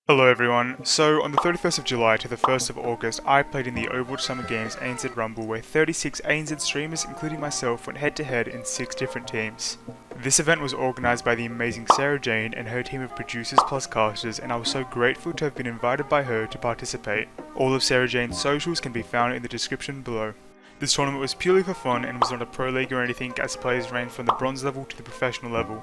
Hello everyone. So on the 31st of July to the 1st of August, I played in the Overwatch Summer Games ANZ Rumble where 36 ANZ streamers including myself went head to head in 6 different teams. This event was organised by the amazing SarahJane and her team of producers plus casters, and I was so grateful to have been invited by her to participate. All of SarahJane's socials can be found in the description below. This tournament was purely for fun and was not a pro league or anything, as players ranged from the bronze level to the professional level.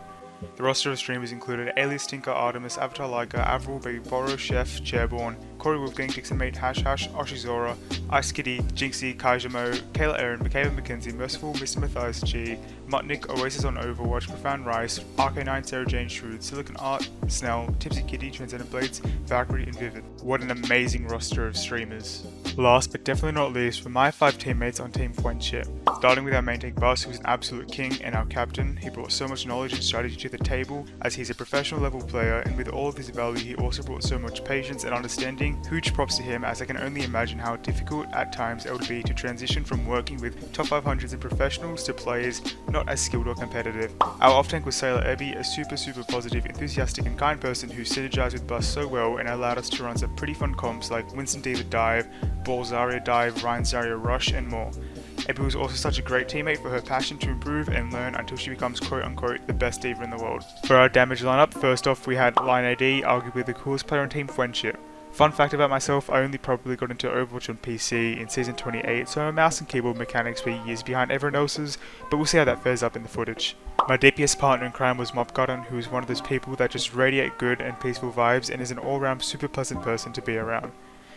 The roster of streamers included Alias, Tinker, Artemis, Avatar Laika, Avril, Baby Borrow, Chef, Chairborn, Corey Wolfgang, Dixon Mate, Hash Hash, Oshizora, Ice Kitty, Jinxie, Kaijamo, Kayla Aaron, Michaela McKenzie, Merciful, Mr. Matthias G, Mutnik, Oasis on Overwatch, Profound Rice, RK9, SarahJane, Shrewd, Silicon Art, Snell, Tipsy Kitty, Transcendent Blades, Valkyrie, and Vivid. What an amazing roster of streamers. Last but definitely not least were my 5 teammates on Team Fwenship. Starting with our main tank Bus, who was an absolute king and our captain. He brought so much knowledge and strategy to the table, as he's a professional level player, and with all of his value he also brought so much patience and understanding. Huge props to him, as I can only imagine how difficult at times it would be to transition from working with top 500s and professionals to players not as skilled or competitive. Our off tank was Sailor Ebby, a super positive, enthusiastic and kind person who synergized with Bus so well and allowed us to run some pretty fun comps like Winston Diva Dive, Ball Zarya Dive, Ryan Zarya Rush, and more. Ebby was also such a great teammate for her passion to improve and learn until she becomes quote unquote the best diva in the world. For our damage lineup, first off we had Line AD, arguably the coolest player on Team Fwenship. Fun fact about myself, I only probably got into Overwatch on PC in Season 28, so my mouse and keyboard mechanics were years behind everyone else's, but we'll see how that fares up in the footage. My DPS partner in crime was Mopgarden, who is one of those people that just radiate good and peaceful vibes and is an all-round super pleasant person to be around.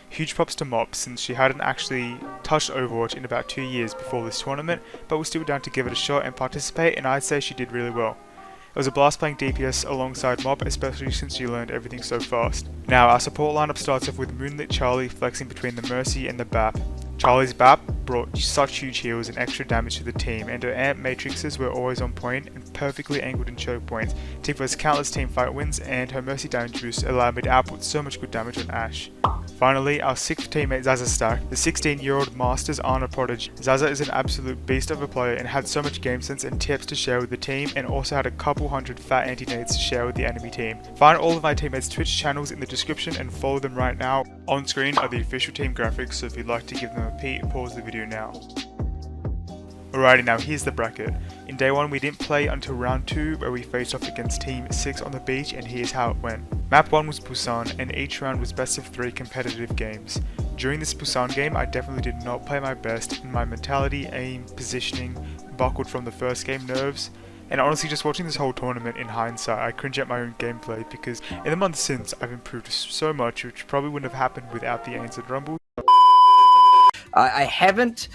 Huge props to Mop, since she hadn't actually touched Overwatch in about 2 years before this tournament, but was still down to give it a shot and participate, and I'd say she did really well. It was a blast playing DPS alongside Mop, especially since she learned everything so fast. Now our support lineup starts off with Moonlit Charlie flexing between the Mercy and the BAP. Charlie's BAP brought such huge heals and extra damage to the team, and her amp matrixes were always on point and perfectly angled in choke points. Tifa's countless team fight wins, and her Mercy damage boost allowed me to output so much good damage on Ashe. Finally, our 6th teammate Zaza stack, the 16-year-old Masters Ana prodigy. Zaza is an absolute beast of a player and had so much game sense and tips to share with the team, and also had a couple hundred fat anti-nades to share with the enemy team. Find all of my teammates' Twitch channels in the description and follow them right now. On screen are the official team graphics, so if you'd like to give them a peek, pause the video now. Alrighty, now here's the bracket. In day 1 we didn't play until round 2, where we faced off against Team 6 on the beach, and here's how it went. Map 1 was Busan, and each round was best of 3 competitive games. During this Busan game I definitely did not play my best, and my mentality, aim, positioning buckled from the first game nerves. And honestly, just watching this whole tournament in hindsight, I cringe at my own gameplay, because in the months since I've improved so much, which probably wouldn't have happened without the ANZ Rumble. I haven't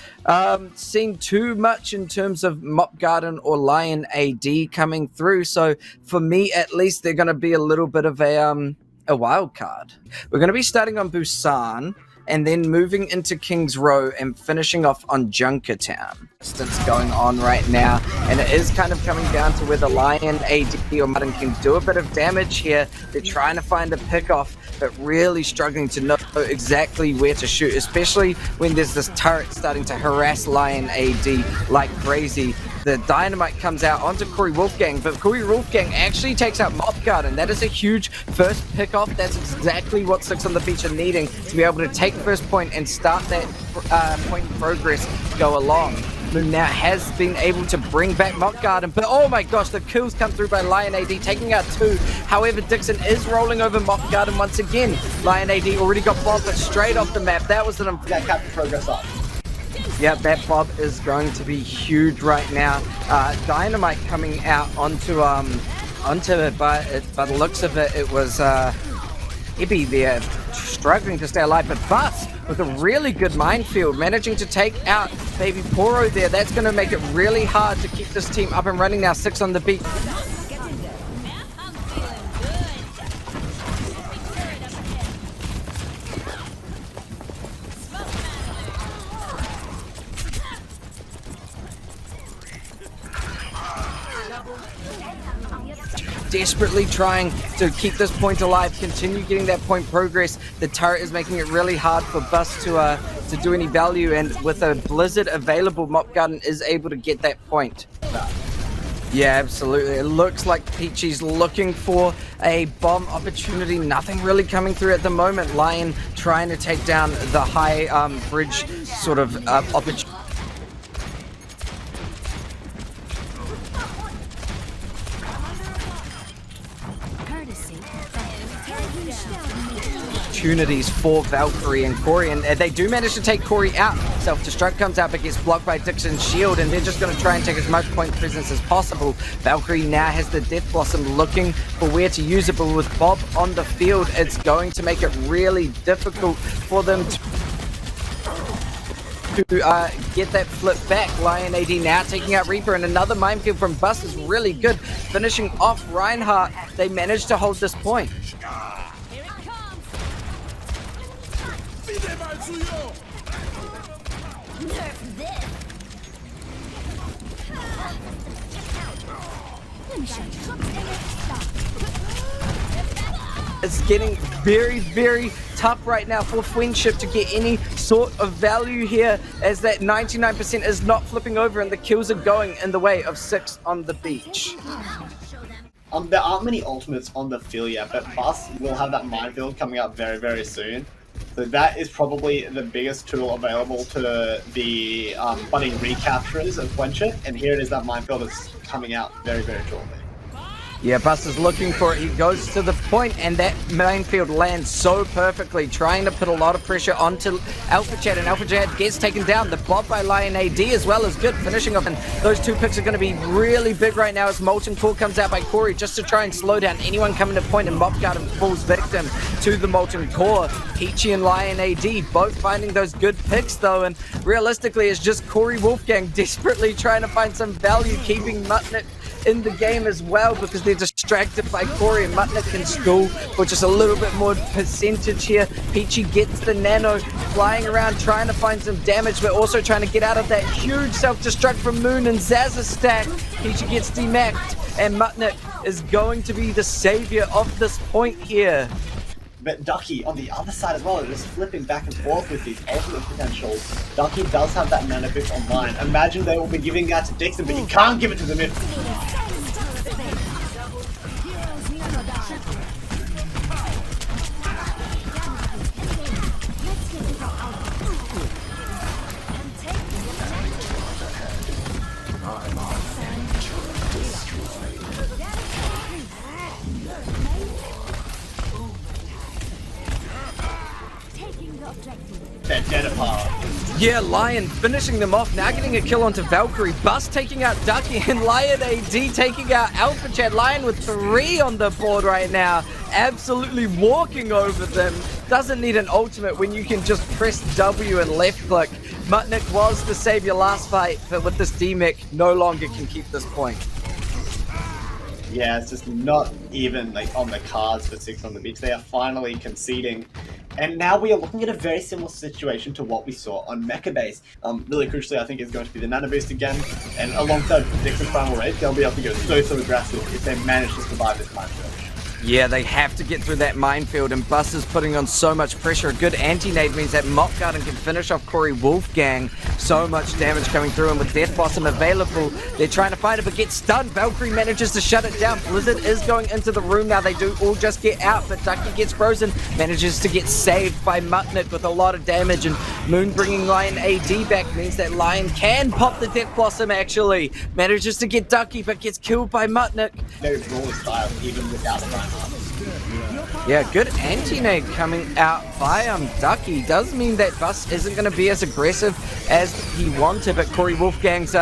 seen too much in terms of Mop Garden or Lion AD coming through, so for me at least they're going to be a little bit of a wild card. We're going to be starting on Busan and then moving into King's Row and finishing off on Junkertown. That's going on right now, and it is kind of coming down to whether Lion AD or Martin can do a bit of damage here. They're trying to find a pick-off, but really struggling to know exactly where to shoot, especially when there's this turret starting to harass Lion AD like crazy. The dynamite comes out onto Corey Wolfgang, but Corey Wolfgang actually takes out Mop Garden. That is a huge first pick-off. That's exactly what 6 on the beach are needing to be able to take first point and start that point in progress go along. Moon now has been able to bring back Mop Garden, but oh my gosh, the kills come through by Lion AD, taking out 2. However, Dixon is rolling over Mop Garden once again. Lion AD already got bombed, but straight off the map. That was an that cut the progress off. Yeah, that bob is going to be huge right now. Dynamite coming out onto it, but by the looks of it, it was Ibby there struggling to stay alive, but Bus with a really good minefield, managing to take out Baby Poro there. That's going to make it really hard to keep this team up and running now. 6 on the beat. Desperately trying to keep this point alive, continue getting that point progress. The turret is making it really hard for Bus to do any value, and with a blizzard available, Mop Garden is able to get that point. Yeah, absolutely. It looks like Peachy's looking for a bomb opportunity. Nothing really coming through at the moment. Lion trying to take down the high bridge sort of opportunity. Opportunities for Valkyrie and Corey, and they do manage to take Corey out. Self-destruct comes out but gets blocked by Dixon's shield, and they're just going to try and take as much point presence as possible. Valkyrie now has the Death Blossom looking for where to use it, but with Bob on the field, it's going to make it really difficult for them to get that flip back. Lion AD now taking out Reaper, and another minefield from Bus is really good, finishing off Reinhardt. They managed to hold this point. It's getting very, very tough right now for Fwenship to get any sort of value here, as that 99% is not flipping over and the kills are going in the way of 6 on the beach. There aren't many ultimates on the field yet, but Bus will have that minefield coming up very, very soon. So that is probably the biggest tool available to the budding recapturers of Fwenship, and here it is, that minefield is coming out very, very shortly. Yeah, Bus is looking for it. He goes to the point, and that minefield lands so perfectly, trying to put a lot of pressure onto AlphaChat, and AlphaChat gets taken down. The blob by Lion AD as well is good, finishing off, and those two picks are going to be really big right now as Molten Core comes out by Corey just to try and slow down anyone coming to point, and Mobgarden falls victim to the Molten Core. Peachy and Lion AD both finding those good picks though, and realistically it's just Corey Wolfgang desperately trying to find some value, keeping Mutnik in the game as well, because they're distracted by Corey, and Mutnik can school for just a little bit more percentage here. Peachy gets the nano, flying around trying to find some damage, but also trying to get out of that huge self-destruct from Moon and Zaza stack. Peachy gets demacked, and Mutnik is going to be the savior of this point here. But Ducky on the other side as well, is just flipping back and forth with these ultimate potentials. Ducky does have that mana boost online. Imagine they will be giving that to Dixon, but you can't give it to them if... Yeah, Lion finishing them off, now getting a kill onto Valkyrie. Bus taking out Ducky, and Lion AD taking out AlphaChat. Lion with 3 on the board right now, absolutely walking over them. Doesn't need an ultimate when you can just press W and left click. Mutnik was the savior last fight, but with this D-Mech, no longer can keep this point. Yeah, it's just not even like on the cards for 6 on the beach. They are finally conceding. And now we are looking at a very similar situation to what we saw on Mecha Base. Really crucially, I think it's going to be the Nano Boost again. And alongside Dixon's Primal Rage, they'll be able to go so aggressive if they manage to survive this minefield. Yeah, they have to get through that minefield, and Bus is putting on so much pressure. A good anti-nade means that Mopgarden can finish off Corey Wolfgang. So much damage coming through, and with Death Blossom available, they're trying to fight it, but gets stunned. Valkyrie manages to shut it down. Blizzard is going into the room now. They do all just get out, but Ducky gets frozen, manages to get saved by Mutnik with a lot of damage, and Moon bringing Lion AD back means that Lion can pop the Death Blossom actually. Manages to get Ducky, but gets killed by Mutnik. Very raw style, even without the Reinhardt. Yeah, good anti-nade coming out by Ducky. Does mean that Bus isn't going to be as aggressive as he wanted, but Corey Wolfgang's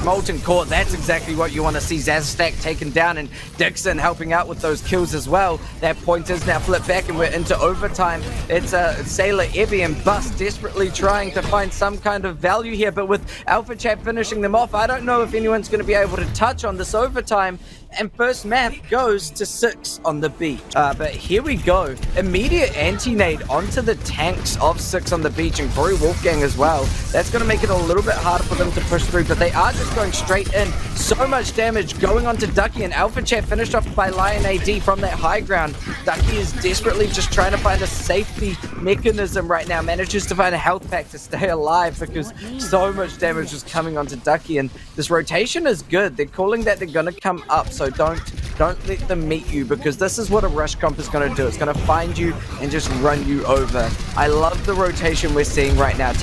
Molten Core, that's exactly what you want to see. Zazstack taken down, and Dixon helping out with those kills as well. That point is now flipped back, and we're into overtime. It's Sailor Ebby and Bus desperately trying to find some kind of value here, but with AlphaChat finishing them off, I don't know if anyone's going to be able to touch on this overtime. and first map goes to 6 on the beach. But here we go. Immediate anti-nade onto the tanks of 6 on the beach and Corey Wolfgang as well. That's going to make it a little bit harder for them to push through, but they are just going straight in. So much damage going on to Ducky, and Alpha Chat finished off by Lion AD from that high ground. Ducky is desperately just trying to find a safety mechanism right now. Manages to find a health pack to stay alive because so much damage is coming onto Ducky, and this rotation is good. They're calling that they're going to come up, so don't let them meet you, because this is what a rush comp is going to do. It's going to find you and just run you over. I love the rotation we're seeing right now.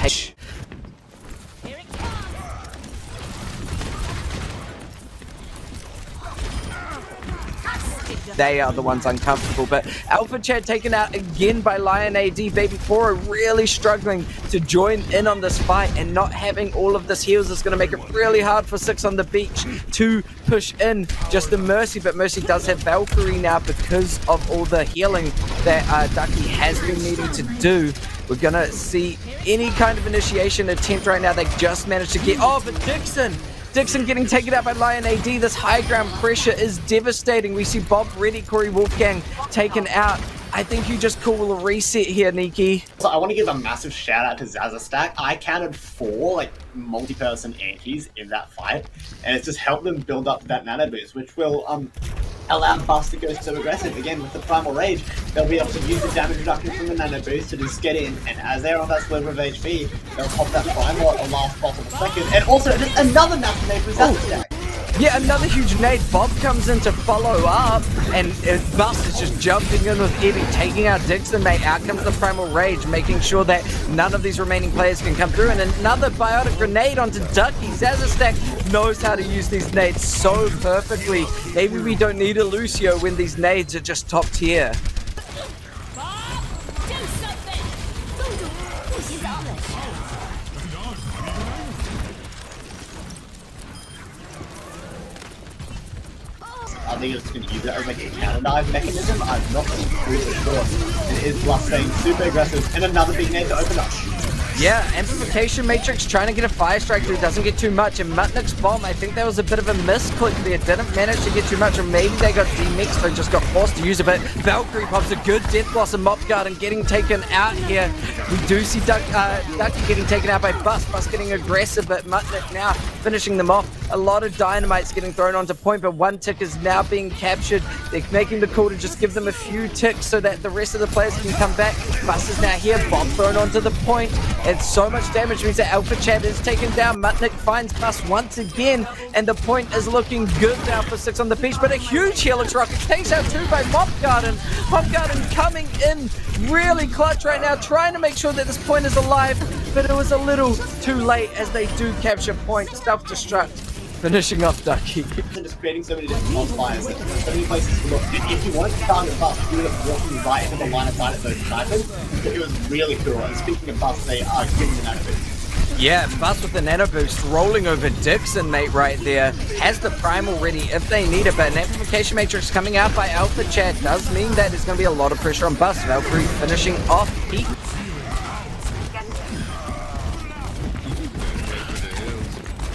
They are the ones uncomfortable, but Alpha Chad taken out again by Lion AD. Baby Poro really struggling to join in on this fight, and not having all of this heals is going to make it really hard for 6 on the beach to push in just the Mercy, but Mercy does have Valkyrie now because of all the healing that Ducky has been needing to do. We're going to see any kind of initiation attempt right now. They just managed to get... Oh, but Dixon getting taken out by Lion AD. This high ground pressure is devastating. We see Bob ready, Corey Wolfgang taken out. I think you just call a reset here, Nikki. So I want to give a massive shout out to Zazastack. I counted 4 multi-person antis in that fight, and it's just helped them build up that nano boost, which will allow Bust to go so aggressive. Again, with the Primal Rage, they'll be able to use the damage reduction from the nano boost to just get in, and as they're on that sliver of HP, they'll pop that Primal at the last possible second, and also just another massive nade from Zazastack. Yeah, another huge nade. Bob comes in to follow up, and Bust is just jumping in with Eddie, taking out Dixon, mate. Out comes the Primal Rage, making sure that none of these remaining players can come through, and another biotic grenade onto Ducky. Zazastack knows how to use these nades so perfectly. Maybe we don't need a Lucio when these nades are just top tier. I think it's going to use it as a counter dive mechanism. I'm not completely sure. It is Bluff staying super aggressive, and another big nade to open up. Yeah, Amplification Matrix trying to get a Fire Strike through, doesn't get too much, and Mutnick's bomb, I think that was a bit of a misclick there, didn't manage to get too much, or maybe they got demixed, they just got forced to use it, but Valkyrie pops a good Death Blossom Mop Guard and getting taken out here. We do see Ducky getting taken out by Bust getting aggressive, but Mutnick now finishing them off. A lot of dynamites getting thrown onto point, but one tick is now being captured. They're making the call to just give them a few ticks so that the rest of the players can come back. Bust is now here, bomb thrown onto the point, and so much damage means that Alpha Chat is taken down. Mutnick finds Bust once again, and the point is looking good now for 6 on the beach, but a huge Helix Rocket takes out 2 by Mop Garden. Mop Garden coming in really clutch right now, trying to make sure that this point is alive, but it was a little too late as they do capture point. Self-destruct, finishing off Ducky. And just creating so many different bonfires, so many places to look. If you wanted to target Bust, you would have walking right into the line of sight of those snipers. So it was really cool. And speaking of Bust, they are giving the nano boost. Yeah, Bust with the nano boost, rolling over Dixon, mate, right there. Has the Primal ready if they need it, but an Amplification Matrix coming out by Alpha Chat does mean that there's going to be a lot of pressure on Bust. Valkyrie finishing off Heat.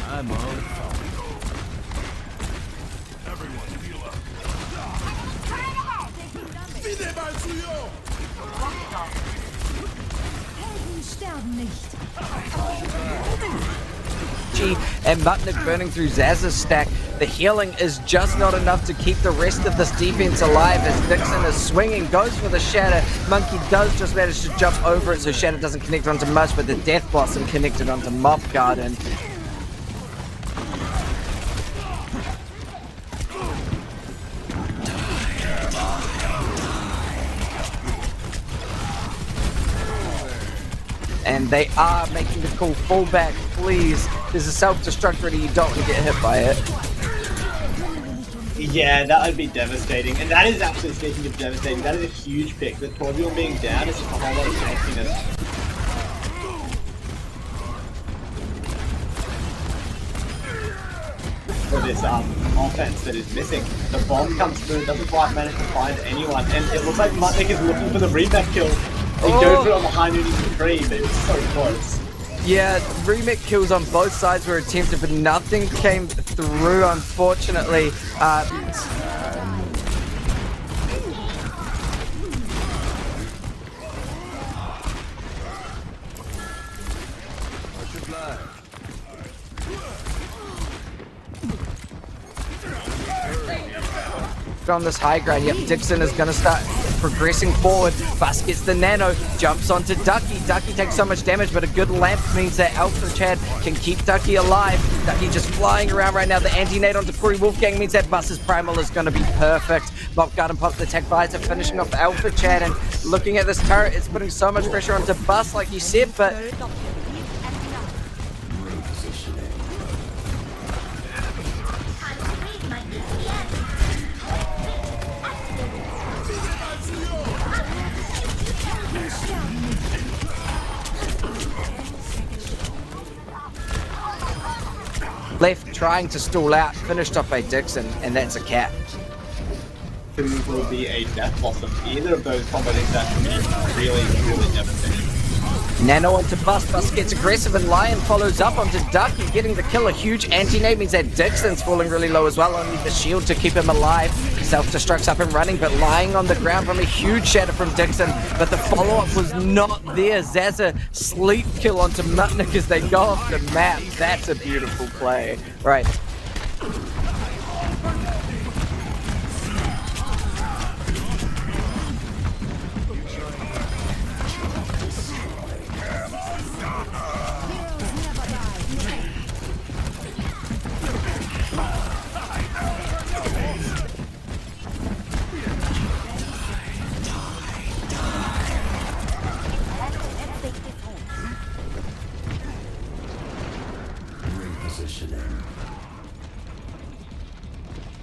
I'm on. And Mutnick burning through Zaz's stack. The healing is just not enough to keep the rest of this defense alive as Dixon is swinging, goes for the Shatter. Monkey does just manage to jump over it, so Shatter doesn't connect onto much, but the Death Blossom connected onto Mop Garden. And they are making the call, fall back, please. There's a self-destruct ready, you don't want to get hit by it. Yeah, that would be devastating. And that is actually, speaking of devastating, that is a huge pick. The Tourney being down is just a whole lot of tankiness. For this offense that is missing. The bomb comes through, doesn't quite manage to find anyone, and it looks like Mutnick is looking for the remap kill. He goes for it on the high noon into the tree, but it's so close. Yeah, remake kills on both sides were attempted, but nothing came through, unfortunately. On this high ground, yep, Dixon is going to start progressing forward. Bus gets the nano, jumps onto Ducky. Ducky takes so much damage, but a good lamp means that Alpha Chad can keep Ducky alive. Ducky just flying around right now. The anti-nade onto Corey Wolfgang means that Bus's primal is going to be perfect. Mob Garden pops the tech visor, finishing off Alpha Chad, and looking at this turret, it's putting so much pressure onto Bus, like you said, but left trying to stall out, finished off by Dixon, and that's a cap. Will be a death blossom. Either of those combos that can be really, really devastating. Nano onto Bus. Bus gets aggressive, and Lion follows up onto Ducky, getting the kill. A huge anti-nade means that Dixon's falling really low as well. Only the shield to keep him alive. Self-destruct's up and running, but lying on the ground from a huge shatter from Dixon. But the follow-up was not there. Zaza sleep kill onto Mutnik as they go off the map. That's a beautiful play. Right.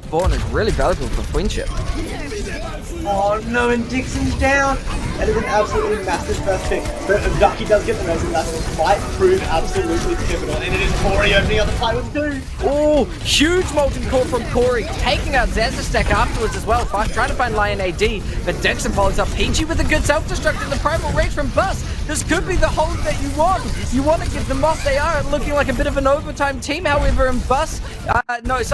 Spawn is really valuable for Fwenship. Oh no, and Dixon's down! That is an absolutely massive first pick. But Ducky does get the res, and that might prove absolutely pivotal. And it is Corey opening up the fight with 2. Oh, huge molten core from Corey, taking out Zaza stack afterwards as well. Trying to find Lion AD, but Dixon follows up. Peachy with a good self-destruct in the primal rage from Bus. This could be the hold that you want. You want to get them off. They are looking like a bit of an overtime team, however, and Bus, Bus,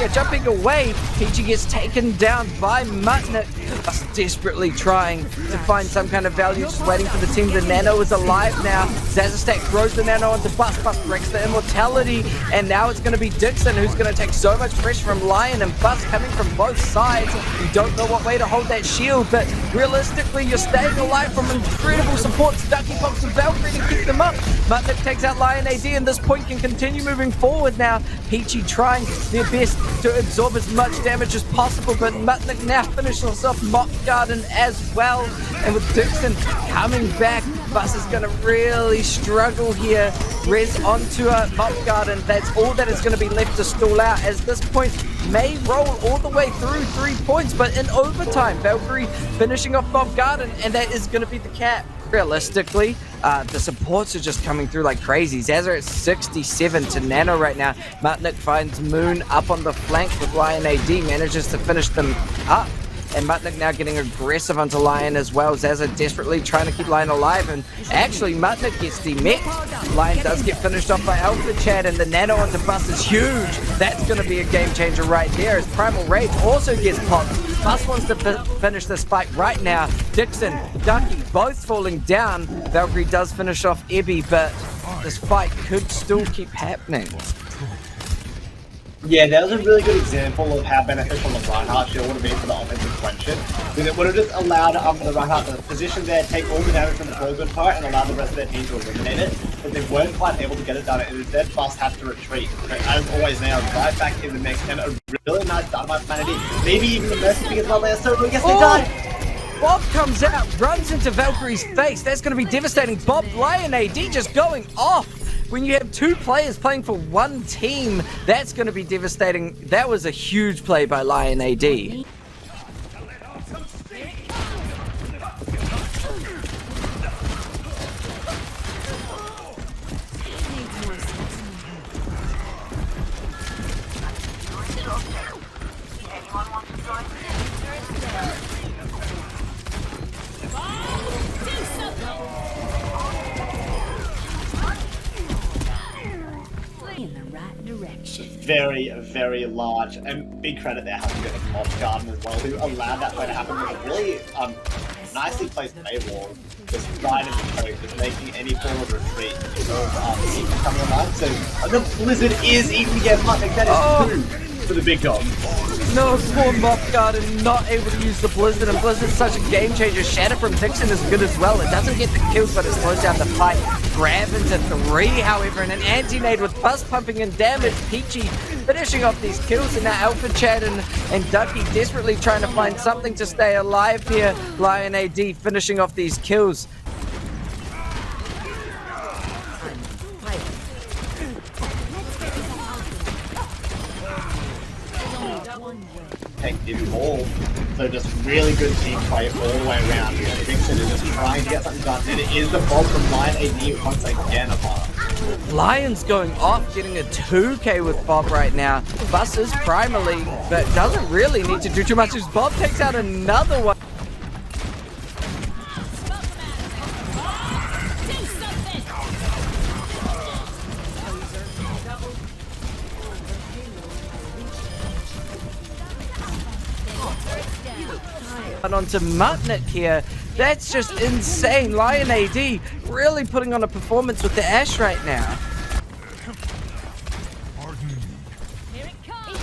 yeah, jumping away. Peachy gets taken down by Mutnik. Bus desperately trying to find some kind of value, just waiting for the team. The nano is alive now. Zaza stack throws the nano onto Bus. Bus breaks the immortality, and now it's going to be Dixon who's going to take so much pressure from Lion and Bus coming from both sides. You don't know what way to hold that shield, but realistically, you're staying alive from incredible support. Ducky pops the Valkyrie to keep them up. Mutnik takes out Lion AD, and this point can continue moving forward now. Peachy trying their best to absorb as much damage as possible, but Mutnik now finishes off Mock Garden as well. And with Dixon coming back, Bus is going to really struggle here. Res onto a Mock Garden. That's all that is going to be left to stall out, as this point may roll all the way through 3 points, but in overtime, Valkyrie finishing off Mock Garden, and that is going to be the cap. Realistically, the supports are just coming through like crazy. Zaza at 67 to Nano right now. Mutnik finds Moon up on the flank with Lion AD, manages to finish them up. And Mutnik now getting aggressive onto Lion as well. Zaza desperately trying to keep Lion alive, and actually Mutnik gets demech. Lion does get finished off by Alpha Chad, and the nano onto Bus is huge. That's going to be a game changer right there, as Primal Rage also gets popped. Bus wants to finish this fight right now. Dixon, Ducky, both falling down. Valkyrie does finish off Ebby, but this fight could still keep happening. Yeah, that was a really good example of how beneficial the Reinhardt shield would have been for the offensive Fwenship. Because it would have just allowed the Reinhardt to position there, take all the damage from the Torgun part, and allow the rest of their team to eliminate it. But they weren't quite able to get it done, and instead Bus had to retreat. But as always, they are right back in the mix, and a really nice dynamite vanity. Maybe even the Mercy Pig as well. They are so good. Yes, they died! Bob comes out, runs into Valkyrie's face. That's going to be devastating. Bob, Lion AD just going off. When you have 2 players playing for one team, that's going to be devastating. That was a huge play by Lion AD. very, very large, and big credit there has to go to Mob Garden as well, who allowed that play to happen with a really nicely placed paywall, just right in the code, just making any form of retreat keep coming alive. So the Blizzard is even again, Mutnik, that is two for the big dog. No, poor Mob Garden not able to use the Blizzard, and Blizzard's such a game changer. Shatter from Dixon is good as well. It doesn't get the kills, but it slows down the fight. Grab into 3, however, and an anti-nade with bust pumping and damage. Peachy finishing off these kills, and now Alpha Chad and Ducky desperately trying to find something to stay alive here. Lion AD finishing off these kills. Take this ball. So just really good team play all the way around. Dixon is just trying to get something done, and it is the fault from Lion AD once again apart. Lion's going off, getting a 2k with Bob right now. Bus is primarily, but doesn't really need to do too much as Bob takes out another one. Onto Mutnik here. That's just insane. Lion AD really putting on a performance with the Ashe right now. Here it comes.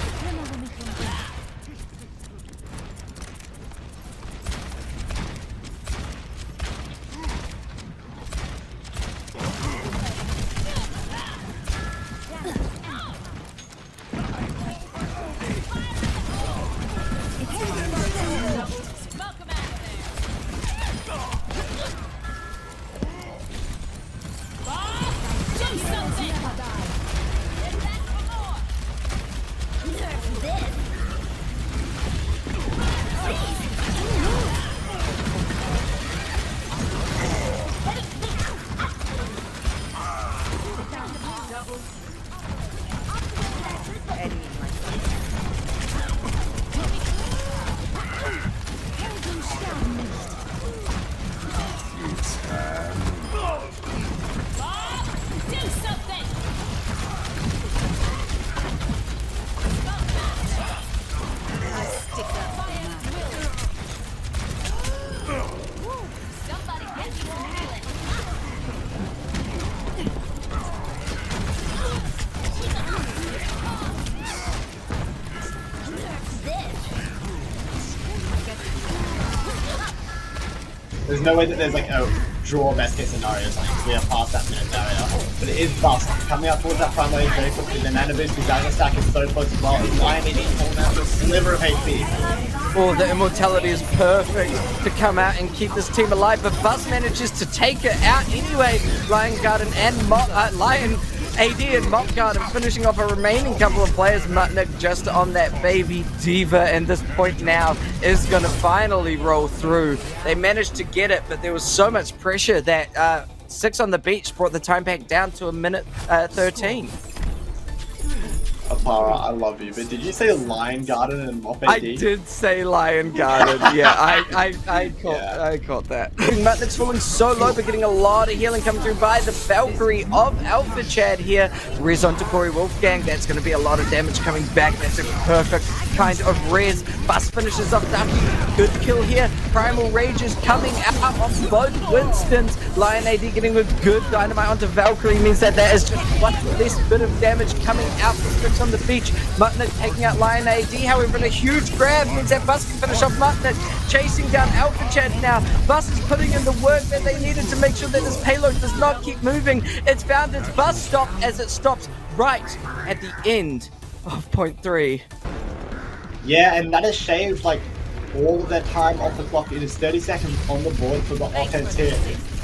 There's no way that there's like a draw best case scenario or something, so we are past that minute barrier. But it is Bust coming up towards that front lane very quickly. The Nana boost, the Dragon Stack is so close as well. It's Lion AD pulling out a sliver of HP. Oh, the immortality is perfect to come out and keep this team alive, but Bus manages to take it out anyway. Lion Garden and Lion AD and Mop Garden finishing off a remaining couple of players. Mutnik just on that baby Diva, and this point now is going to finally roll through. They managed to get it, but there was so much pressure that 6 on the beach brought the time back down to 1:13. Apara, I love you, but did you say Lion Garden and Mop AD? I did say Lion Garden. Yeah, I caught that. Mutnik's falling so low, but getting a lot of healing coming through by the Valkyrie of Alpha Chad here. Res onto Corey Wolfgang. That's going to be a lot of damage coming back. That's a perfect kind of res. Bus finishes off Ducky. Good kill here. Primal Rage is coming out of both Winstons. Lion AD getting a good dynamite onto Valkyrie means that there is just one less bit of damage coming out from Strix on the beach. Mutnik taking out Lion AD, however, in a huge grab means that Bus can finish off Mutnik, chasing down Alpha Chad now. Bus is putting in the work that they needed to make sure that this payload does not keep moving. It's found its Bus stop as it stops right at the end of point 3. Yeah, and that has shaved like all of their time off the clock. It is 30 seconds on the board for the offense here.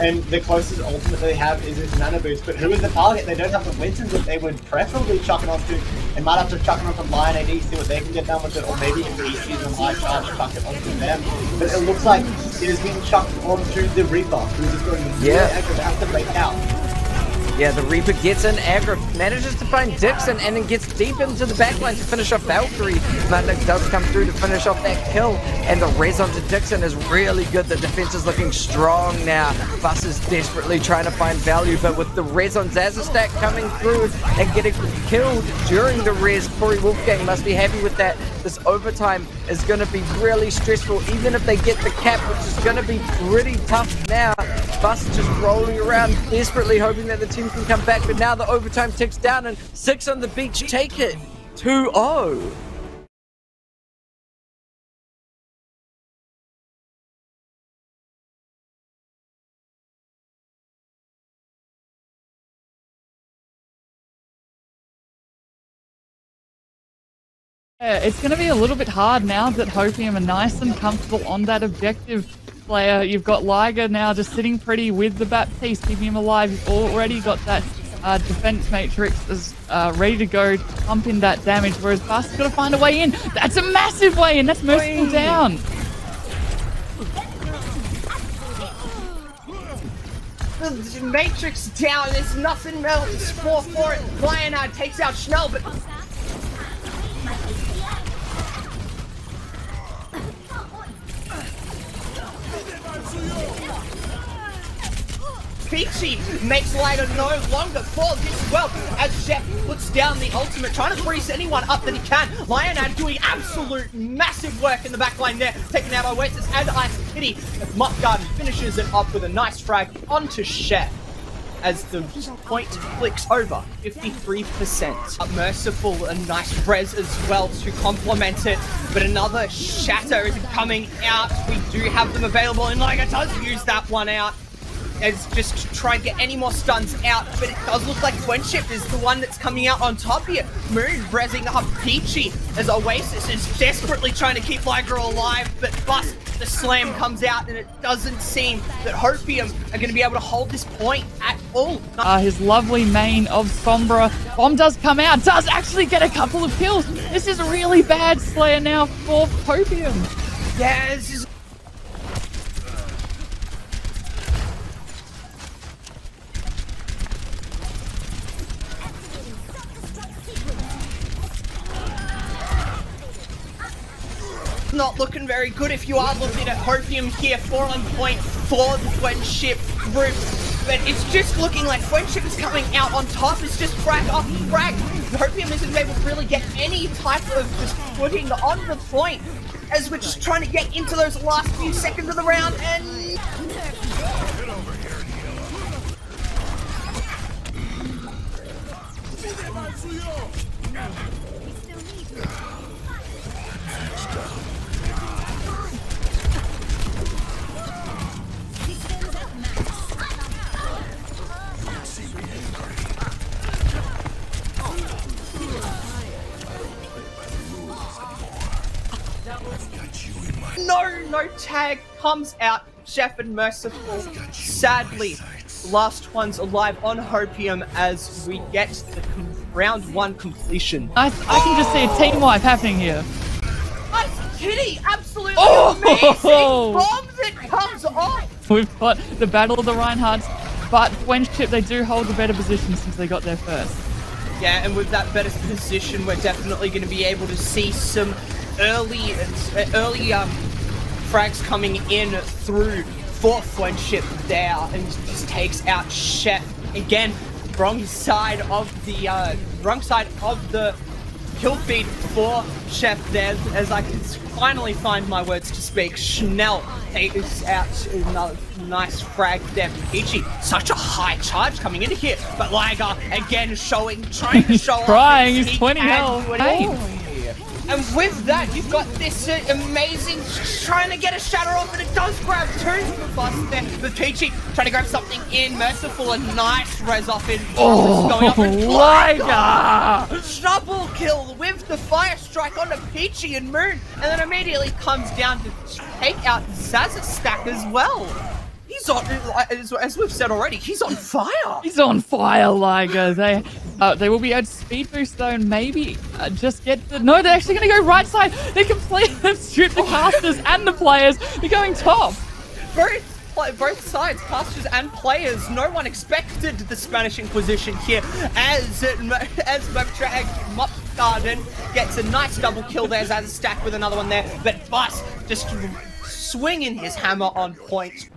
And the closest ultimate they have is this Nana Boost. But who is the target? They don't have the Winston that they would preferably chuck it onto. They might have to chuck it onto Lion AD, see what they can get done with it. Or maybe if he sees them high charge, chuck it onto them. But it looks like it is being chucked onto the Reaper, who's just going to have to break out. Yeah, the Reaper gets in aggro, manages to find Dixon, and then gets deep into the backline to finish off Valkyrie. Mutnik does come through to finish off that kill, and the res onto Dixon is really good. The defense is looking strong now. Bus is desperately trying to find value, but with the res on Zazastack coming through and getting killed during the res, Corey Wolfgang must be happy with that. This overtime is going to be really stressful, even if they get the cap, which is going to be pretty tough now. Bus just rolling around, desperately hoping that the team can come back, but now the overtime ticks down, and 6 on the beach take it. 2-0. It's going to be a little bit hard now that Hopium are nice and comfortable on that objective player. You've got Liger now just sitting pretty with the Baptiste, keeping him alive. You've already got that defense matrix is ready to go to pump in that damage, whereas Bus has got to find a way in. That's a massive way in. That's Merciful down. The Matrix down, there's nothing else for it. Lionheart takes out Schnell, but Peachy makes Liger no longer fall this well as Chef puts down the ultimate, trying to freeze anyone up that he can. Lionheart doing absolute massive work in the backline there, taking out Oasis and Ice Kitty. Muttgarden finishes it up with a nice frag onto Chef as the point flicks over 53%. Merciful, a nice res as well to complement it, but another shatter is coming out. We do have them available, and Liger does use that one out. As just to try and get any more stuns out, but it does look like Fwenship is the one that's coming out on top here. Moon rezzing up Peachy as Oasis is desperately trying to keep Liger alive, but Bust, the slam comes out, and it doesn't seem that Hopium are going to be able to hold this point at all. His lovely main of Sombra. Bomb does come out, does actually get a couple of kills. This is a really bad Slayer now for Hopium. Yeah, this is not looking very good if you are looking at Hopium here. 4 on point for the Fwenship group, but it's just looking like Fwenship is coming out on top. It's just frag off frag. Hopium isn't able to really get any type of just footing on the point as we're just trying to get into those last few seconds of the round, and no tag comes out. Chef and Merciful, sadly, last ones alive on Hopium as we get the round 1 completion. I can just see a team wipe happening here. Ice Kitty, absolutely amazing bomb that comes off. We've got the Battle of the Reinhardts, but Fwenship, they do hold the better position since they got there first. Yeah, and with that better position, we're definitely going to be able to see some early frags coming in through for Fwenship there, and just takes out Chef again. Wrong side of the kill feed for Chef there, as I can finally find my words to speak. Schnell takes out another nice frag there. Peachy, such a high charge coming into here, but Liger again trying to show off. He's 20 health. And with that, you've got this amazing trying to get a shatter off, and it does grab 2 for the Bust there. With Peachy trying to grab something in. Merciful, a nice res off in. Going up and Liger! Double kill with the fire strike onto Peachy and Moon, and then immediately comes down to take out Zazastack as well. He's on, as we've said already, he's on fire. He's on fire, Liger. They will be able to speed boost though, and maybe just get the... No, they're actually going to go right side. They completely strip the casters and the players. They're going top. Both both sides, casters and players. No one expected the Spanish Inquisition here as Mop Garden gets a nice double kill there as a stack with another one there, but Bus just swinging his hammer on point.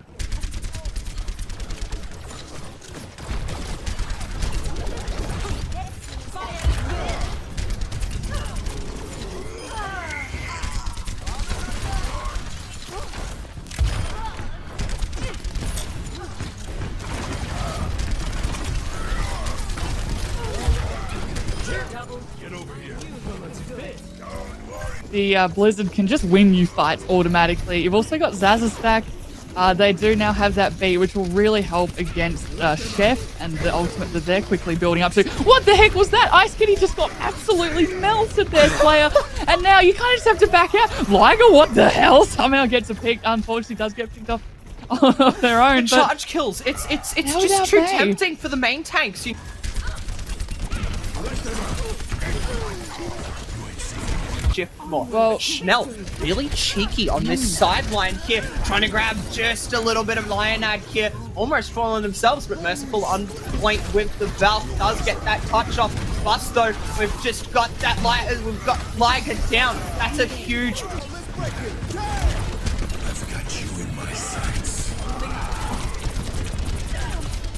The Blizzard can just win you fights automatically. You've also got Zazastack. They do now have that beat, which will really help against Chef and the ultimate that they're quickly building up to. What the heck was that? Ice Kitty just got absolutely melted there, Slayer. And now you kind of just have to back out. Liger, what the hell? Somehow gets a pick. Unfortunately, does get picked off of their own. The charge kills. It's just too tempting for the main tanks. Well, Schnell really cheeky on this sideline here, trying to grab just a little bit of Lionad here, almost falling themselves, but Merciful on point with the Valve, does get that touch off. Bus though, we've just got that we've got Liger down. That's a huge. I've got you in my sights.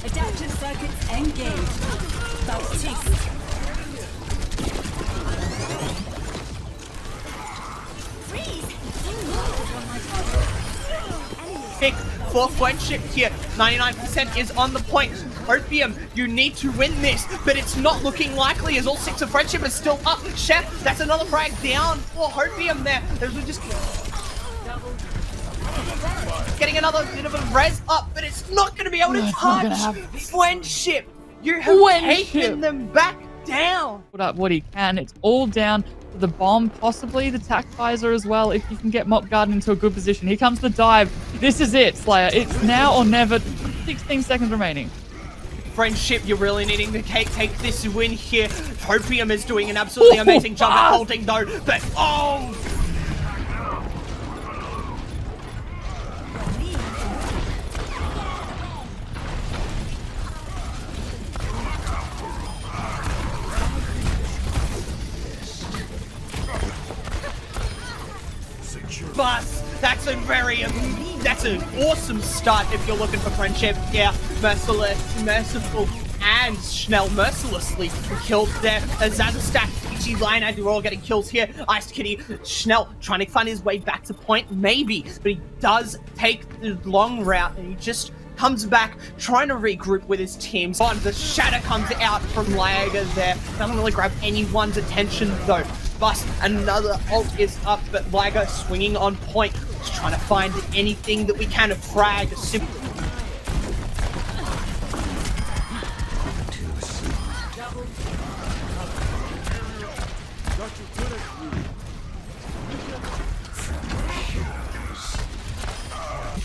Adaptive circuits engaged. Baptiste. Pick for Fwenship here. 99% is on the point. Hopium, you need to win this, but it's not looking likely as all 6 of Fwenship are still up. Chef, that's another frag down for Hopium there. There's just getting another bit of a res up, but it's not going to be able to touch Fwenship. You have taken them back down. Put up what he can. It's all down to the bomb, possibly the tack visor as well, if you can get Mop Garden into a good position. Here comes the dive. This is it, Slayer. It's now or never. 16 seconds remaining. Fwenship, you're really needing to take this win here. Hopium is doing an absolutely amazing job at holding though, but Bus, that's an awesome start if you're looking for Fwenship. Yeah, Merciful and Schnell mercilessly killed there. Zazastack, Ichi, Lionad, we're all getting kills here. Ice Kitty, Schnell trying to find his way back to point, maybe, but he does take the long route and he just comes back, trying to regroup with his team. The shatter comes out from Liger there. Doesn't really grab anyone's attention though. Bus, another ult is up, but Liger swinging on point. Just trying to find anything that we can to frag. Simple.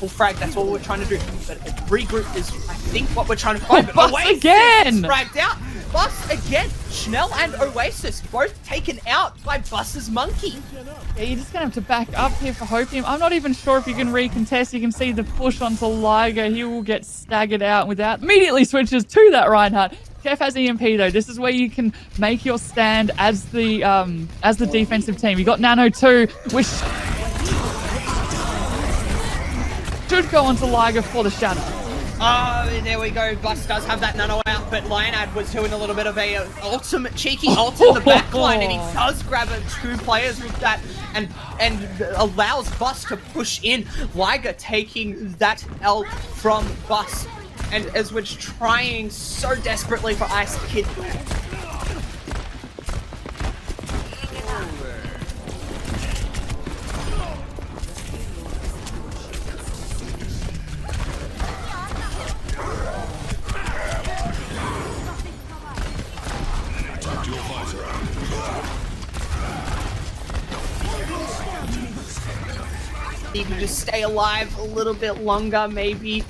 Frag, that's all we're trying to do. But a regroup is, I think, what we're trying to find. Bus again! Fragged out. Bus again. Schnell and Oasis both taken out by Bus's monkey. Yeah, you're just going to have to back up here for Hopium. I'm not even sure if you can recontest. You can see the push onto Liger. He will get staggered out without immediately switches to that Reinhardt. Jeff has EMP though. This is where you can make your stand as the defensive team. You got Nano 2, which should go onto Liger for the shadow. There we go. Bus does have that nano out, but Lionad was doing a little bit of a ultimate cheeky ult in the backline, and he does grab 2 players with that and allows Bus to push in. Liger taking that L from Bus, and as we're trying so desperately for Ice Kid. You can just stay alive a little bit longer, maybe.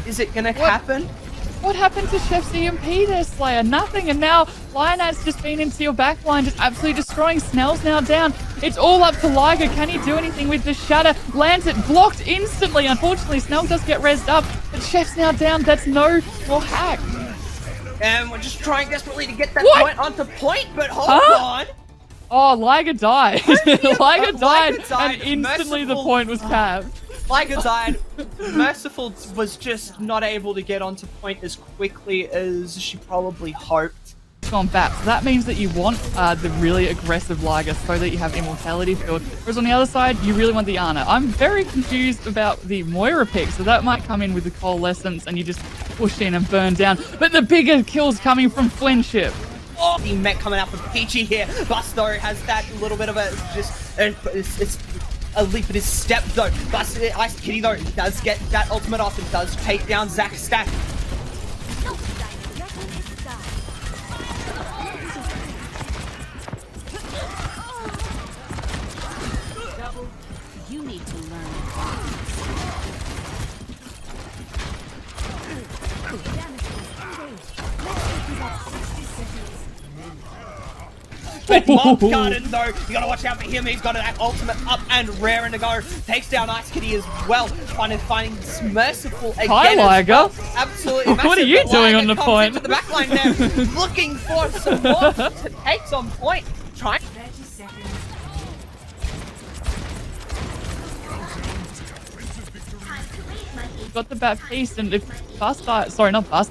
Is it gonna happen? What happened to Chef's EMP there, Slayer? Nothing. And now Lionad's just been into your backline, just absolutely destroying. Snell's now down. It's all up to Liger. Can he do anything with the Shatter? Lands it, blocked instantly. Unfortunately, Snell does get rezzed up, but Chef's now down. That's no more hack. And we're just trying desperately to get that What? point onto point, but hold on. Oh, Liger died. Liger died, died. and instantly the Merciful. point was capped. Liger died. Merciful was just not able to get onto point as quickly as she probably hoped. Gone back. So that means that you want the really aggressive Liger so that you have immortality field. Whereas on the other side, you really want the Ana. I'm very confused about the Moira pick, so that might come in with the Coalescence and you just push in and burn down. But the bigger kills coming from Fwenship. Oh, the mech coming out from Peachy here. Busto has that little bit of a it's a leap in his step though. Ice Kitty though does get that ultimate off and does take down Zack's stack. You need to learn. But Mob Garden though, you gotta watch out for him. He's got that ultimate up and raring to go. Takes down Ice Kitty as well. Finding Merciful again. Hi, Liger. Well. Absolutely massive. What are you But doing Liger on the comes point? into the backline there, looking for some more to take some point. Trying. 30 seconds. Got the Baptiste, and if Bust died, sorry, not Bust.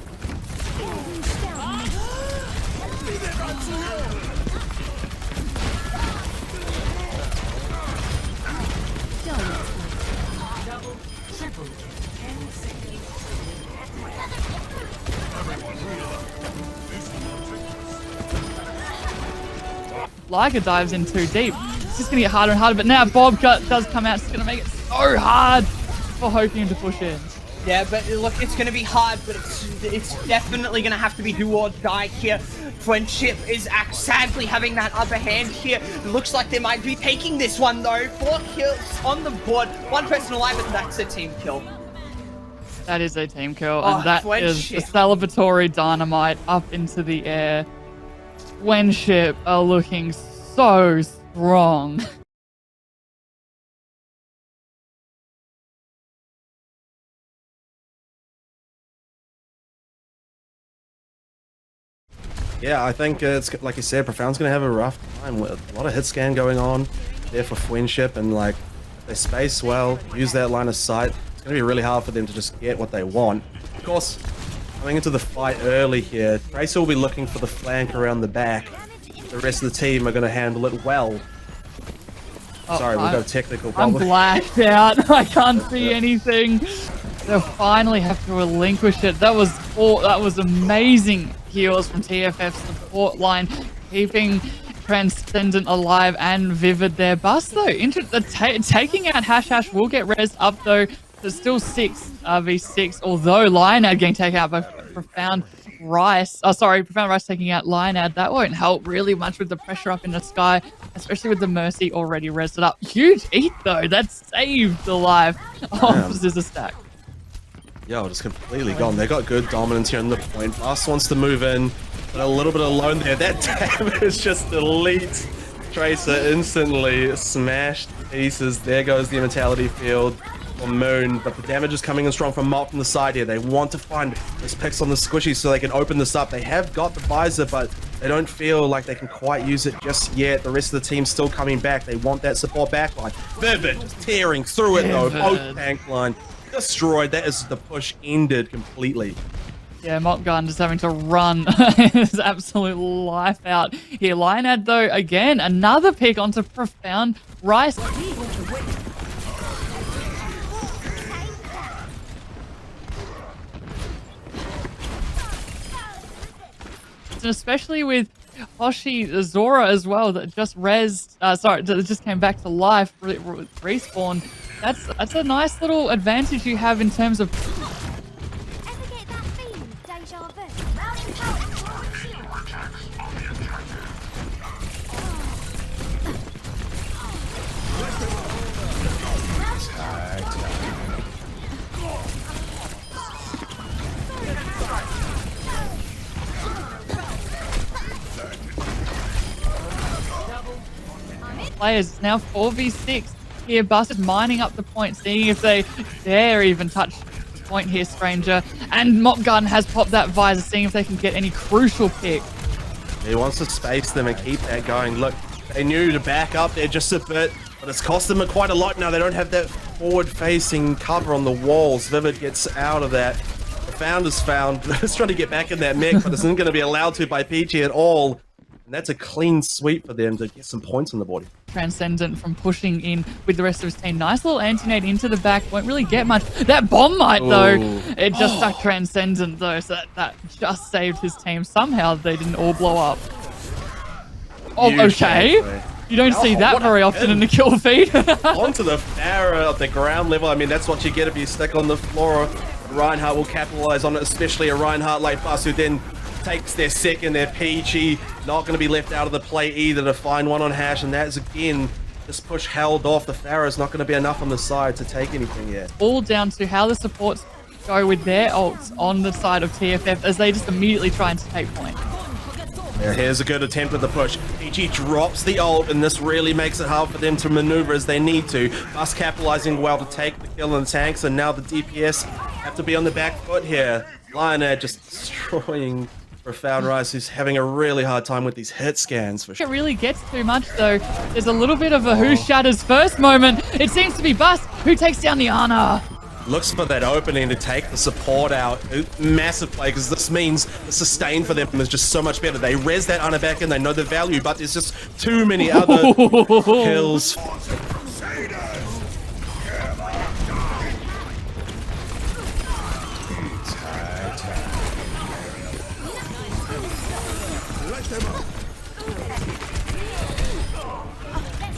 Liger dives in too deep. It's just gonna get harder and harder, but now Bob Gut does come out. It's gonna make it so hard for Hopium to push in. Yeah, but look, it's going to be hard, but it's definitely going to have to be do or die here. Fwenship is sadly having that upper hand here. It looks like they might be taking this one though. 4 kills on the board, 1 person alive, and that's a team kill. That is a team kill, Oh, and that is Fwenship. a celebratory dynamite up into the air. Fwenship are looking so strong. Yeah, I think it's like you said, Profound's gonna have a rough time with a lot of hit scan going on there for Fwenship, and like if they space well, use that line of sight. It's gonna be really hard for them to just get what they want. Of course, coming into the fight early here, Tracer will be looking for the flank around the back. The rest of the team are gonna handle it well. Oh, Sorry, we'll go technical I'm probably. blacked out. I can't see anything. They'll finally have to relinquish it. That was amazing heals from TFF's support line, keeping Transcendent alive and Vivid there. Bust though, taking out Hash will get res up though. There's still 6 v6, although Lionad getting taken out by Profound Rice. Oh, sorry, Profound Rice taking out Lionad. That won't help really much with the pressure up in the sky, especially with the Mercy already rested up. Huge eat though, that saved the life of Scissor Stack. Yo, just completely gone. They got good dominance here on the point. Bust wants to move in, but a little bit alone there. That damage just deletes Tracer instantly. Smashed to pieces. There goes the immortality field for Moon, but the damage is coming in strong from Mop from the side here. They want to find those picks on the squishy so they can open this up. They have got the visor, but they don't feel like they can quite use it just yet. The rest of the team's still coming back. They want that support backline. Vivid just tearing through it though. Both tank line destroyed. That is the push ended completely. Yeah, Mop Gun just having to run his absolute life out here. Lionad though, again, another pick onto Profound Rice. And especially with Hoshi Zora as well, that just that just came back to life, respawn. That's a nice little advantage you have in terms of. Ever get that feeling of deja vu? players. It's now 4v6 here. Bus is mining up the point, seeing if they dare even touch the point here, Stranger. And Mop Garden has popped that visor, seeing if they can get any crucial pick. He wants to space them and keep that going. Look, they knew to back up there just a bit, but it's cost them quite a lot now. They don't have that forward-facing cover on the walls. Vivid gets out of that. Profound is found. Just trying to get back in that mech, but isn't going to be allowed to by PG at all. And that's a clean sweep for them to get some points on the board. Transcendent from pushing in with the rest of his team. Nice little anti-nade into the back. Won't really get much. That bomb might, though. It just stuck Transcendent, though, so that just saved his team. Somehow they didn't all blow up. Oh, okay. You don't see that very often in the kill feed. Onto the Pharah at the ground level. I mean, that's what you get if you stick on the floor. Reinhardt will capitalize on it, especially a Reinhardt like Bus, who then takes their second, their PG. Not going to be left out of the play either to find one on Hash, and that's again, this push held off. The Pharah's not going to be enough on the side to take anything yet. All down to how the supports go with their ults on the side of TFF as they just immediately try and take point. Yeah, here's a good attempt at the push. PG drops the ult, and this really makes it hard for them to maneuver as they need to. Bus capitalizing well to take the kill on tanks, and now the DPS have to be on the back foot here. Lionhead just destroying Profound Rise, who's having a really hard time with these hit scans for sure. It really gets too much, though. There's a little bit of a who shatters first moment. It seems to be Bus who takes down the Ana. Looks for that opening to take the support out. Massive play, because this means the sustain for them is just so much better. They res that Ana back and they know the value, but there's just too many other kills.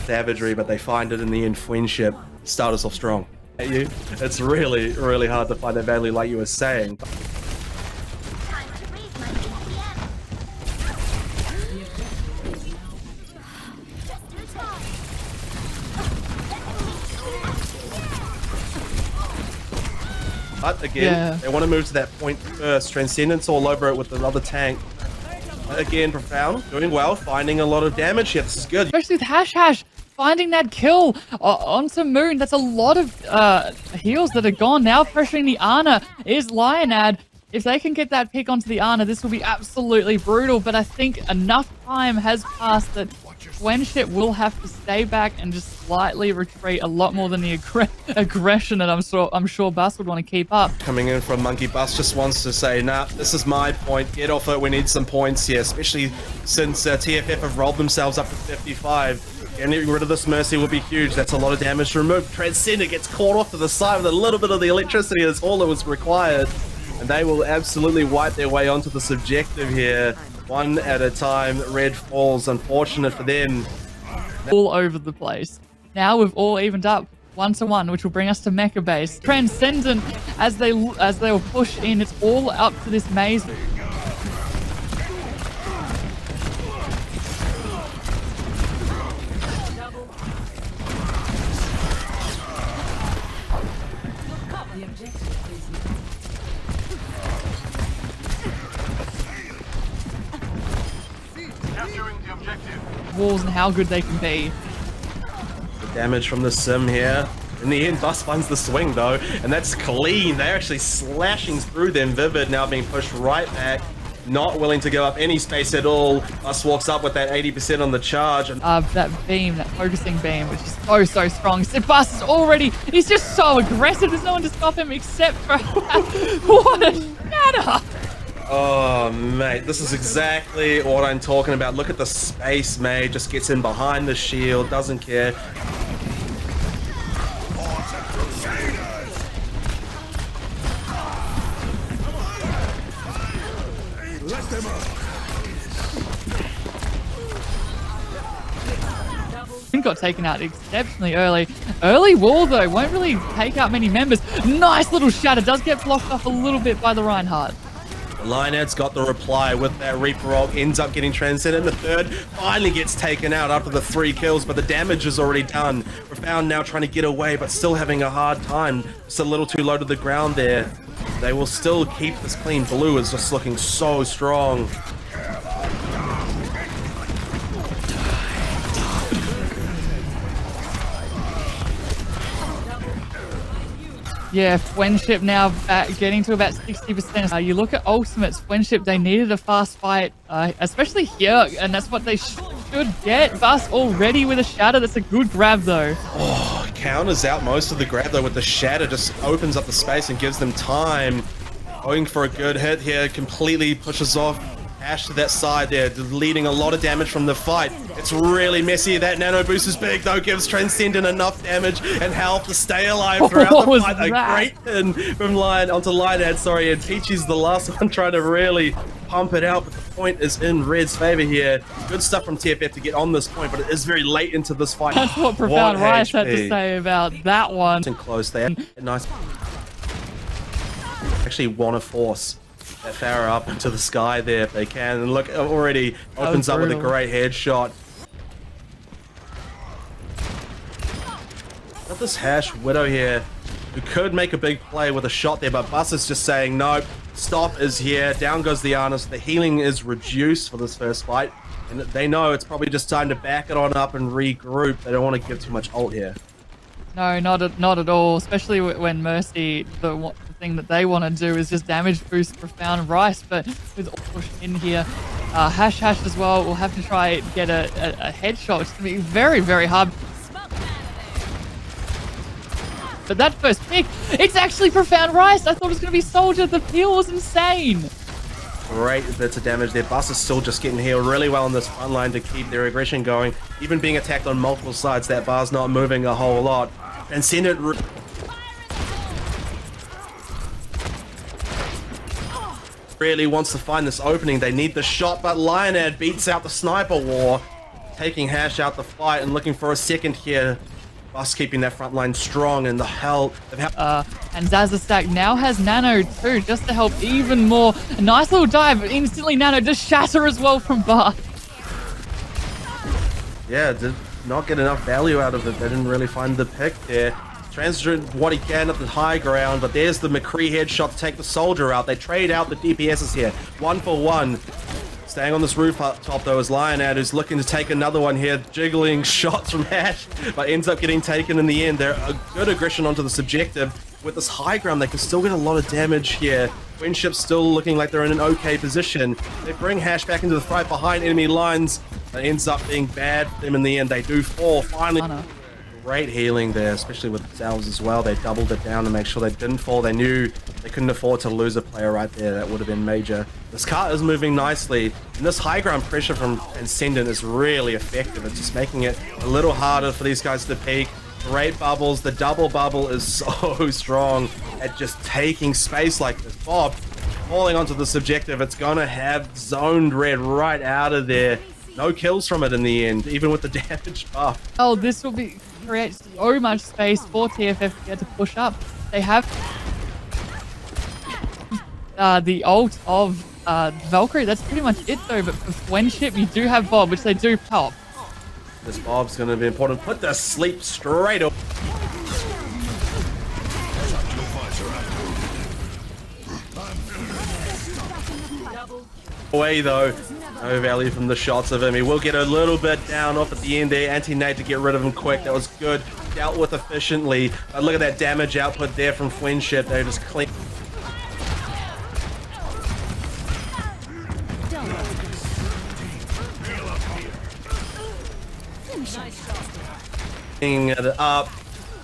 Savagery, but they find it in the end. Fwenship start us off strong. It's really, really hard to find that value, like you were saying. But again, they want to move to that point first. Transcendence all over it with another tank. Again, Profound doing well, finding a lot of damage here. This is good. Especially with Hash finding that kill onto Moon. That's a lot of heals that are gone. Now pressuring the Ana is Lionad. If they can get that pick onto the Ana, this will be absolutely brutal. But I think enough time has passed that Fwenship will have to stay back and just slightly retreat a lot more than the aggression that I'm sure Bus would want to keep up. Coming in from Monkey, Bus just wants to say, nah, this is my point. Get off it. We need some points here, especially since TFF have rolled themselves up to 55. Getting rid of this Mercy will be huge. That's a lot of damage removed. Transcendent gets caught off to the side with a little bit of the electricity. That's all that was required. And they will absolutely wipe their way onto the subjective here. One at a time. Red falls. Unfortunate for them. All over the place. Now we've all evened up 1-1, which will bring us to Mecha Base. Transcendent, as they will push in, it's all up to this maze. Walls and how good they can be. The damage from the sim here. In the end, Bus finds the swing though, and that's clean. They're actually slashing through them. Vivid now being pushed right back, not willing to give up any space at all. Bus walks up with that 80% on the charge. And that beam, that focusing beam, which is so strong. So Bus is already, he's just so aggressive. There's no one to stop him except for what a shatter. Oh, mate, this is exactly what I'm talking about. Look at the space, mate. Just gets in behind the shield, doesn't care. Got taken out exceptionally early. Early wall, though, won't really take out many members. Nice little shatter. Does get blocked off a little bit by the Reinhardt. Lionhead's got the reply with that Reaper ult, ends up getting Transcendent. The third finally gets taken out after the 3 kills, but the damage is already done. Profound now trying to get away, but still having a hard time. Just a little too low to the ground there. They will still keep this clean. Blue is just looking so strong. Yeah, Fwenship now getting to about 60%. You look at ultimates, Fwenship, they needed a fast fight, especially here, and that's what they should get. Bus already with a shatter. That's a good grab, though. Oh, counters out most of the grab, though, with the shatter. Just opens up the space and gives them time. Going for a good hit here, completely pushes off Ash to that side there, leading a lot of damage from the fight. It's really messy. That nano boost is big, though, gives Transcendent enough damage and health to stay alive throughout the fight. A great pin from Lion onto Lionhead, sorry, and Peachy's the last one trying to really pump it out, but the point is in Red's favor here. Good stuff from TFF to get on this point, but it is very late into this fight. That's what Profound Rice had to say about that one. Close there. Nice. Actually want to force that Farah up into the sky there if they can. And look, already opens up with a great headshot. Got this Hash Widow here who could make a big play with a shot there, but Bus is just saying, nope, stop is here. Down goes the Arnis. The healing is reduced for this first fight. And they know it's probably just time to back it on up and regroup. They don't want to give too much ult here. No, not at all. Especially when Mercy, the thing that they want to do is just damage boost Profound Rice. But with Orsh in here, Hash as well will have to try get a headshot. It's going to be very, very hard. But that first pick, it's actually Profound Rice. I thought it was going to be Soldier. The peel was insane. Great bits of damage there. Bus is still just getting healed really well on this front line to keep their aggression going. Even being attacked on multiple sides, that bar's not moving a whole lot. And send it. Really wants to find this opening. They need the shot, but Lionhead beats out the sniper war, taking Hash out the fight and looking for a second here. Bus keeping that front line strong, and the hell. And Zazastack now has Nano too, just to help even more. A nice little dive, but instantly Nano just shatter as well from Bus. Yeah, did not get enough value out of it. They didn't really find the pick there. Transferred what he can at the high ground, but there's the McCree headshot to take the Soldier out. They trade out the DPSs here, 1 for 1. Staying on this rooftop though is Lionhead, who's looking to take another one here, jiggling shots from Hash, but ends up getting taken in the end. They're a good aggression onto the subjective. With this high ground, they can still get a lot of damage here. Fwenship's still looking like they're in an okay position. They bring Hash back into the fight behind enemy lines. It ends up being bad for them in the end. They do fall, finally. Great healing there, especially with themselves as well. They doubled it down to make sure they didn't fall. They knew they couldn't afford to lose a player right there. That would have been major. This cart is moving nicely, and this high ground pressure from Transcendent is really effective. It's just making it a little harder for these guys to peek. Great bubbles. The double bubble is so strong at just taking space like this. Bob falling onto the subjective. It's going to have zoned Red right out of there. No kills from it in the end, even with the damage buff. Oh, this will create so much space for TFF to get to push up. They have the ult of Valkyrie. That's pretty much it though, but for Fwenship, you do have Bob, which they do pop. This Bob's going to be important. Put the sleep straight up. Away though, no value from the shots of him. He will get a little bit down off at the end there. Anti-nade to get rid of him quick. That was good. Dealt with efficiently. But look at that damage output there from Fwenship. They just clean. It up.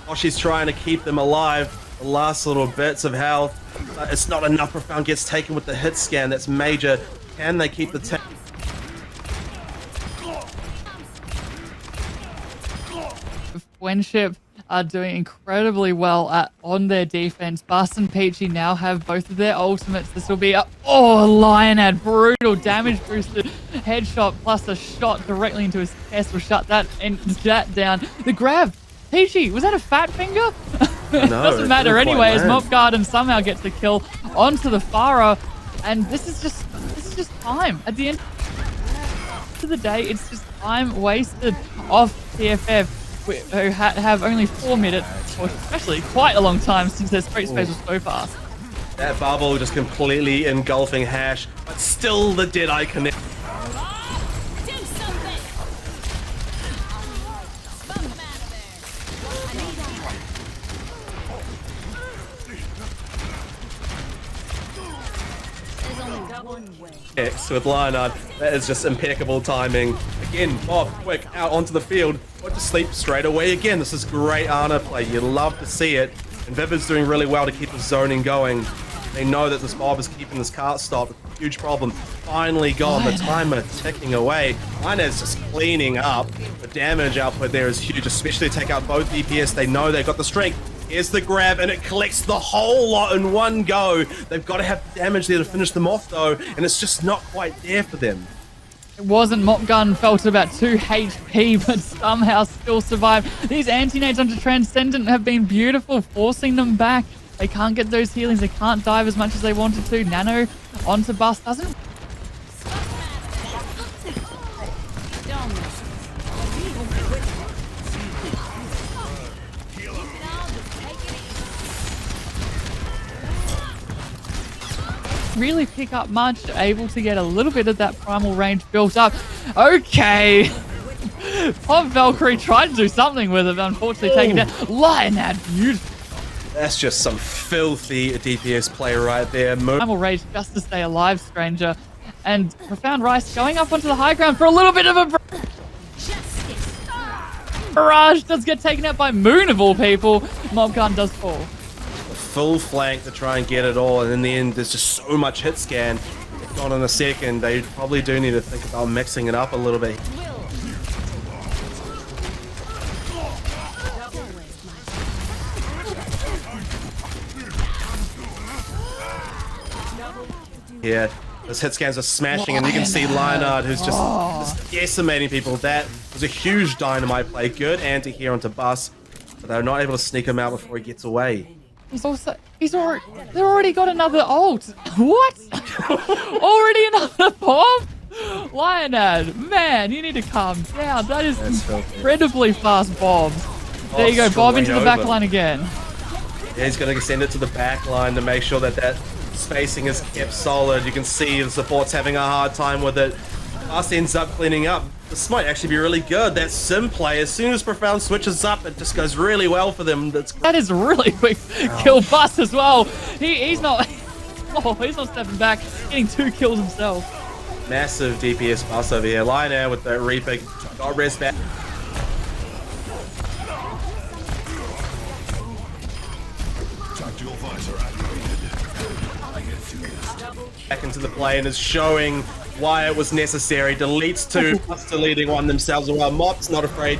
Oh, she's trying to keep them alive. The last little bits of health. It's not enough. Profound gets taken with the hit scan. That's major. Can they keep the tank? Fwenship are doing incredibly well on their defense. Bus and Peachy now have both of their ultimates. This will be Lionhead, brutal damage boosted headshot plus a shot directly into his chest will shut that down. The grab, Peachy, was that a fat finger? It doesn't matter anyway, as Mop Garden somehow gets the kill onto the Farah, and this is just time. At the end of the day, it's just time wasted off TFF, who have only 4 minutes, or especially quite a long time since their sprint space was so fast. That bubble just completely engulfing Hash, but still the Deadeye connect. X with Lionard. That is just impeccable timing. Again, Bob, quick, out onto the field. Put to sleep straight away again. This is great Ana play. You love to see it. And Viv is doing really well to keep the zoning going. They know that this Bob is keeping this cart stopped. Huge problem. Finally gone. The timer ticking away. Lionard's just cleaning up. The damage output there is huge, especially to take out both DPS. They know they've got the strength. Here's the grab, and it collects the whole lot in one go. They've got to have damage there to finish them off, though, and it's just not quite there for them. It wasn't. Mop Gun fell to about 2 HP, but somehow still survived. These anti-nades onto Transcendent have been beautiful, forcing them back. They can't get those healings. They can't dive as much as they wanted to. Nano onto Bust doesn't... really pick up much, able to get a little bit of that primal range built up. Okay. Pop Valkyrie tried to do something with it, but unfortunately taken down. Lionad, beautiful. That's just some filthy DPS play right there. Primal rage just to stay alive, Stranger. And Profound Rice going up onto the high ground for a little bit of a barrage. Does get taken out by Moon of all people. Mob Gun does fall. Full flank to try and get it all, and in the end there's just so much hit scan. It's gone in a second. They probably do need to think about mixing it up a little bit. Yeah, those hit scans are smashing, and you can see Lionard, who's just decimating people. That was a huge dynamite play. Good anti-here onto Bus, but they're not able to sneak him out before he gets away. They've already got another ult. What? Already another bomb? Lionad, man, you need to calm down. That is incredibly fast bombs. There you go, Bob into the back line again. Yeah, he's going to send it to the back line to make sure that that spacing is kept solid. You can see the support's having a hard time with it. Bus ends up cleaning up. This might actually be really good. That sim play, as soon as Profound switches up, it just goes really well for them. That is really quick kill Bus as well. He's not stepping back, getting 2 kills himself. Massive DPS Bus over here. Lionel with that Reaper, got res back. Back into the play and is showing why it was necessary. Deletes 2, plus deleting 1 themselves as well. Mop's not afraid.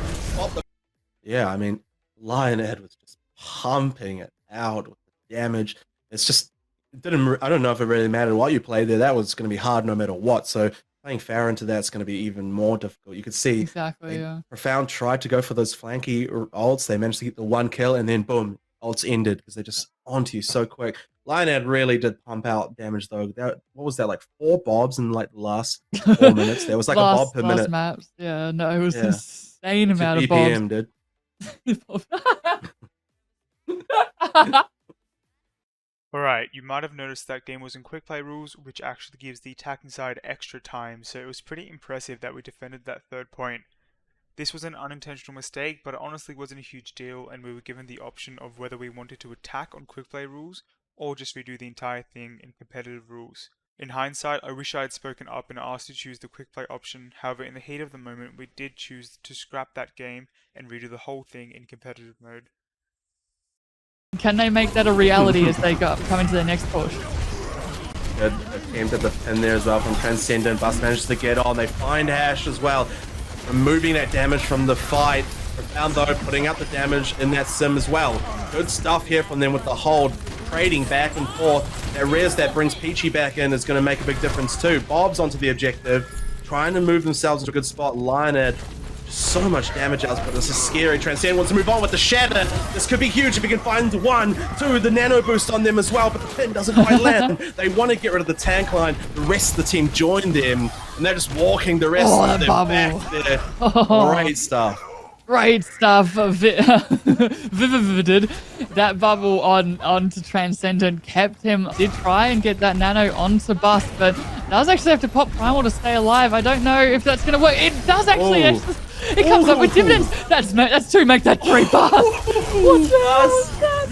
Yeah, I mean, Lionhead was just pumping it out with the damage. It's just, I don't know if it really mattered what you played there. That was going to be hard no matter what. So playing Farah into that's going to be even more difficult. You could see Profound tried to go for those flanky ults. They managed to get the 1 kill, and then boom, ults ended because they're just onto you so quick. Lionhead really did pump out damage though. What was that, like 4 bobs in like the last 4 minutes? There was like a bob per minute. Maps. Yeah, no, it was insane amount of BPM, bobs. dude. Alright, you might have noticed that game was in quick play rules, which actually gives the attacking side extra time, so it was pretty impressive that we defended that 3rd point. This was an unintentional mistake, but it honestly wasn't a huge deal, and we were given the option of whether we wanted to attack on quick play rules or just redo the entire thing in competitive rules. In hindsight, I wish I had spoken up and asked to choose the quick play option. However, in the heat of the moment, we did choose to scrap that game and redo the whole thing in competitive mode. Can they make that a reality as they come into their next push? Good attempt at the pin there as well from Transcendent. Bus manages to get on. They find Hash as well, removing that damage from the fight. Profound though, putting out the damage in that sim as well. Good stuff here from them with the hold. Trading back and forth. That res that brings Peachy back in is going to make a big difference too. Bob's onto the objective, trying to move themselves into a good spot. Lionhead, so much damage output. This is scary. Transcend wants to move on with the Shatter. This could be huge if he can find 1, 2, the nano boost on them as well, but the pin doesn't quite land. They want to get rid of the tank line. The rest of the team join them, and they're just walking the rest of them back there. Great stuff. Great stuff. Vivid. That bubble onto Transcendent kept him. Did try and get that nano onto Bust, but does actually have to pop Primal to stay alive. I don't know if that's going to work. It does actually. It comes up with dividends. That's 2. Make that 3 Bust. What the hell was that?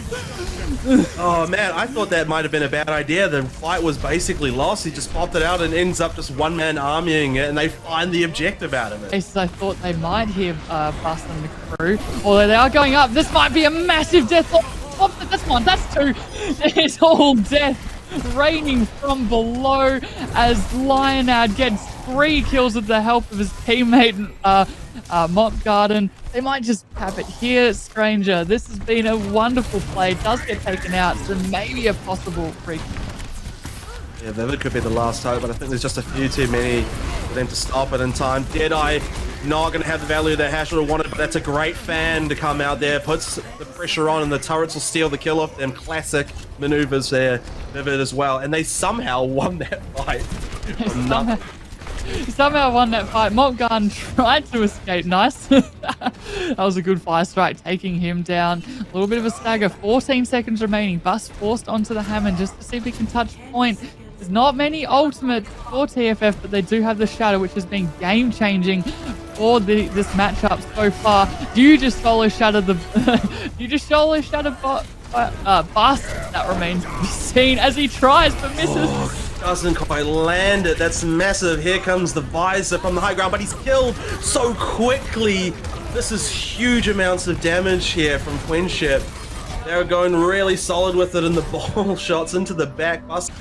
Oh man, I thought that might have been a bad idea. The fight was basically lost. He just popped it out and ends up just one-man armying it, and they find the objective out of it. Cases I thought they might hear Bus and the crew, although they are going up. This might be a massive death. Oh, that's one, that's two. It's all death raining from below as Lionad gets 3 kills with the help of his teammate Mop Garden. They might just cap it here, Stranger. This has been a wonderful play. It does get taken out, so maybe a possible free. Yeah, that could be the last hope, but I think there's just a few too many for them to stop it in time. Deadeye not going to have the value that Hash would have wanted, but that's a great fan to come out there, puts the pressure on, and the turrets will steal the kill off them. Classic maneuvers there, Vivid as well, and they somehow won that fight. Somehow won that fight. Mopgun tried to escape. Nice. That was a good fire strike, taking him down. A little bit of a stagger. 14 seconds remaining. Bus forced onto the Hammond just to see if he can touch point. There's not many ultimates for TFF, but they do have the Shadow, which has been game-changing for this matchup so far. Do you just solo shatter the... do you just solo shatter Bus? That remains to be seen as he tries but misses. Doesn't quite land it. That's massive. Here comes the visor from the high ground, but he's killed so quickly. This is huge amounts of damage here from Fwenship. They're going really solid with it, and the ball shots into the back. Bus.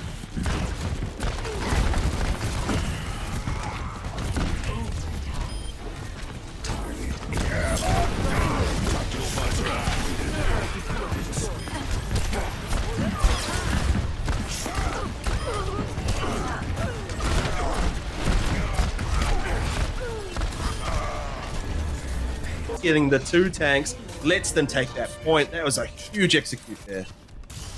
Getting the 2 tanks lets them take that point. That was a huge execute there.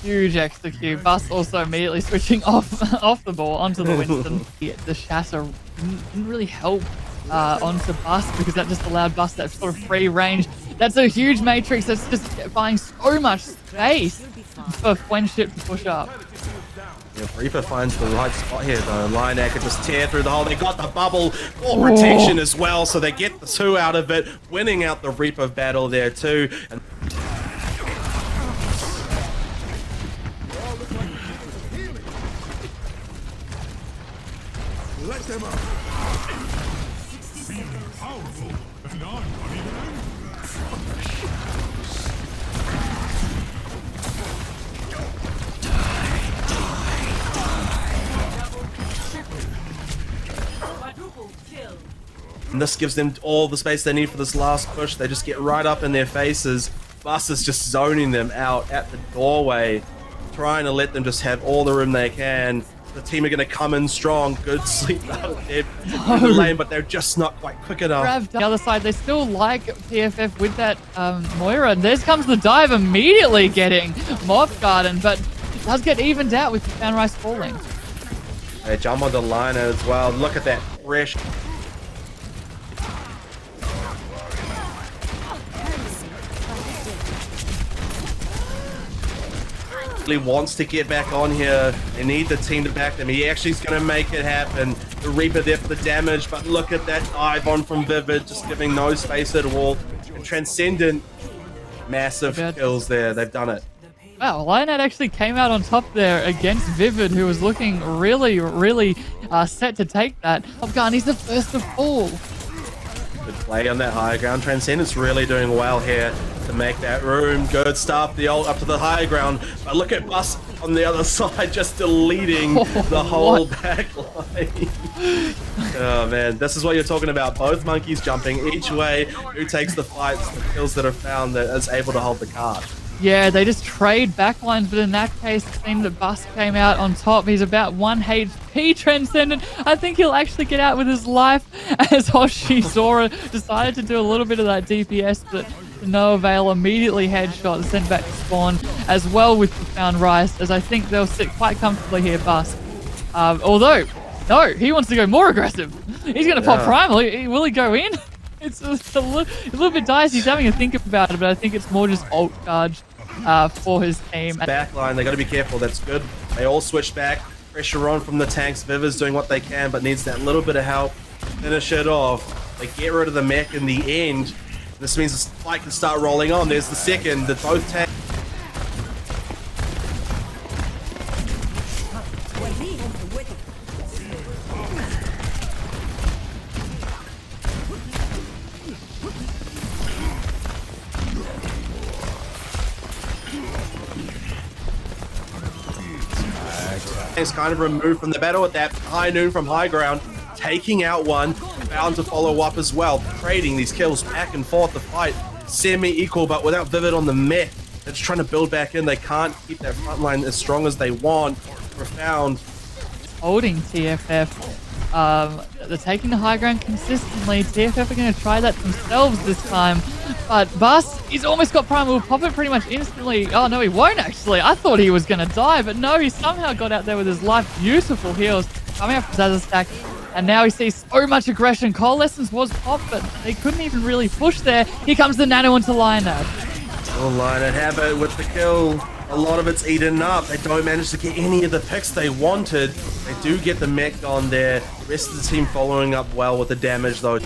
Huge execute. Bus also immediately switching off the ball onto the Winston. The shatter didn't really help onto Bus because that just allowed Bus that sort of free range. That's a huge matrix that's just buying so much space for Fwenship to push up. Yeah, Reaper finds the right spot here though. Lionad can just tear through the hole. They got the bubble for protection as well, so they get the 2 out of it, winning out the Reaper battle there too. And Let them up. Be powerful, and I'm not even And this gives them all the space they need for this last push. They just get right up in their faces. Bus is just zoning them out at the doorway, trying to let them just have all the room they can. The team are going to come in strong. Good sleep out of there in the lane, but they're just not quite quick enough. The other side, they still like TFF with that Moira. And there comes the dive, immediately getting Mob Garden, but it does get evened out with Fan Rice falling. They jump on the line as well. Look at that fresh. Wants to get back on here. They need the team to back them. He actually is going to make it happen. The Reaper there for the damage, but look at that dive on from Vivid, just giving no space at all. And Transcendent, massive kills there. They've done it. Wow, Lionad actually came out on top there against Vivid, who was looking really set to take that. Afghan, he's the first to fall. Good play on that high ground. Transcendent's really doing well here to make that room. Good stuff. The ult up to the high ground. But look at Bus on the other side, just deleting the whole back line. Oh man, this is what you're talking about. Both monkeys jumping each way. Who takes the fights, the kills that are found, that is able to hold the card. Yeah, they just trade backlines, but in that case, it seemed that Bus came out on top. He's about 1 HP Transcendent. I think he'll actually get out with his life as Hoshi Zora decided to do a little bit of that DPS, but to no avail. Immediately headshot sent back to spawn as well with Profound Rice, as I think they'll sit quite comfortably here, Bus. Although, no, he wants to go more aggressive. He's going to pop Primal. Will he go in? It's a little bit dicey. He's having a think about it, but I think it's more just ult charge for his team. Backline, they got to be careful. That's good. They all switch back. Pressure on from the tanks. Viver's doing what they can, but needs that little bit of help. Finish it off. They get rid of the mech in the end. This means the fight can start rolling on. There's the second. That both tanks. Is kind of removed from the battle at that high noon from high ground, taking out one, bound to follow up as well, trading these kills back and forth. The fight semi-equal, but without Vivid on the mech, they're just trying to build back in. They can't keep that front line as strong as they want. Profound. Holding TFF. They're taking the high ground consistently. TFF are going to try that themselves this time. But Bus, he's almost got Primal. Will pop it pretty much instantly. Oh, no, he won't actually. I thought he was going to die, but no, he somehow got out there with his life. Beautiful heals coming up from Zaz's stack. And now he sees so much aggression. Coalescence was popped, but they couldn't even really push there. Here comes the nano into Lionad. Oh, Lionad have it with the kill. A lot of it's eaten up. They don't manage to get any of the picks they wanted. They do get the mech on there. The rest of the team following up well with the damage though.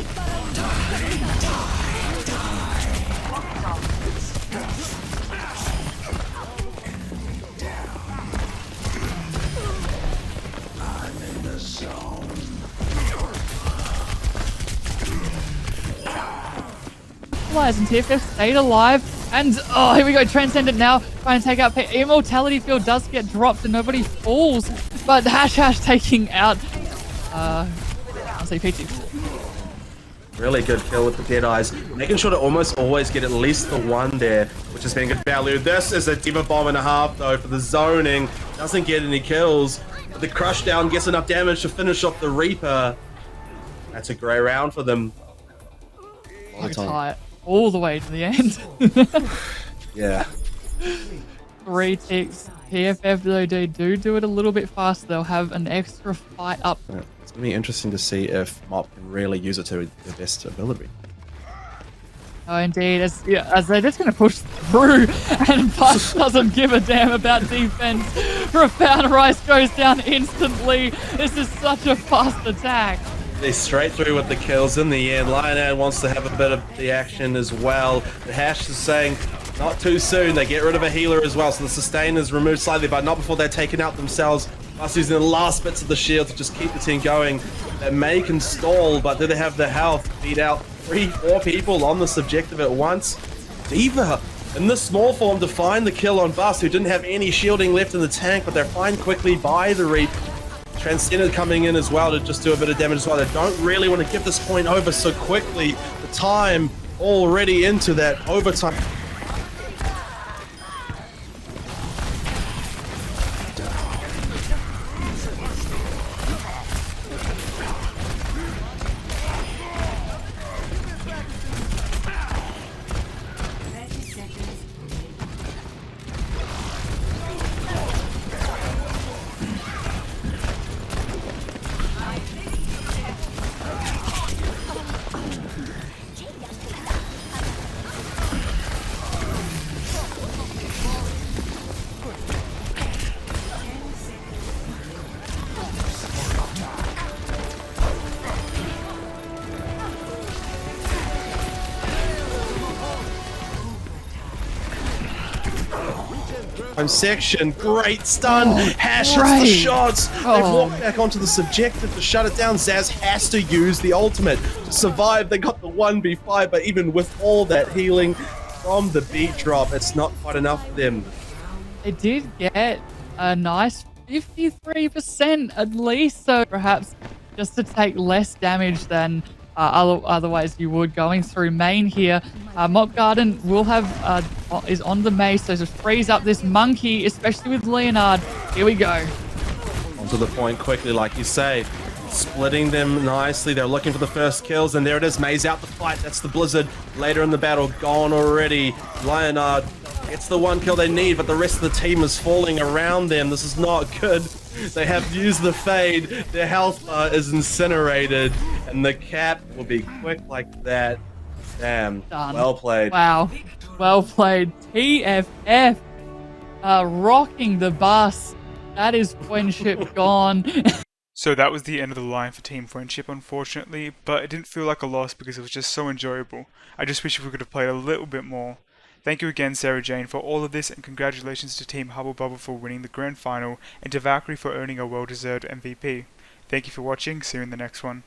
And TFF stayed alive. And oh, here we go. Transcendent now trying to take out Immortality Field does get dropped and nobody falls. But Hash taking out I'll say PT. Really good kill with the Dead Eyes. Making sure to almost always get at least the one there, which has been good value. This is a Diva Bomb and a half though for the zoning. Doesn't get any kills. But the Crush Down gets enough damage to finish off the Reaper. That's a great round for them. Tight all the way to the end. Yeah. 3 ticks. TFF though they do it a little bit faster. They'll have an extra fight up. Yeah. It's going to be interesting to see if Mop can really use it to their best ability. Oh, indeed. As they're just going to push through, and Buck doesn't give a damn about defense. Profound Rice goes down instantly. This is such a fast attack. They straight through with the kills in the end. Lionad wants to have a bit of the action as well. The Hash is saying, not too soon. They get rid of a healer as well, so the sustain is removed slightly, but not before they're taken out themselves. Us using the last bits of the shield to just keep the team going. That May can stall, but do they have the health to beat out 3-4 people on this objective at once? Diva in this small form to find the kill on Bus, who didn't have any shielding left in the tank, but they're fine quickly by the Reap. Transcendent coming in as well to just do a bit of damage as well. They don't really want to give this point over so quickly. The time already into that overtime. Section, great stun. Hash hits the shots. They've walked back onto the subjective to shut it down. Zaz has to use the ultimate to survive. They got the 1v5, but even with all that healing from the beat drop, it's not quite enough for them. They did get a nice 53% at least, so perhaps just to take less damage than otherwise you would going through main here. Mop Garden will have is on the mace, so just freeze up this monkey, especially with Leonard. Here we go. Onto the point quickly, like you say. Splitting them nicely. They're looking for the first kills, and there it is. Maze out the fight. That's the Blizzard. Later in the battle, gone already. Leonard gets the one kill they need, but the rest of the team is falling around them. This is not good. They have used the Fade. Their health bar is incinerated, and the cap will be quick like that. Damn. Done. Well played. Wow. Well played. TFF rocking the bus. That is Fwenship gone. So that was the end of the line for Team Fwenship, unfortunately, but it didn't feel like a loss because it was just so enjoyable. I just wish we could have played a little bit more. Thank you again, SarahJane, for all of this, and congratulations to Team Hubble Bubble for winning the Grand Final, and to Valkyrie for earning a well-deserved MVP. Thank you for watching, see you in the next one.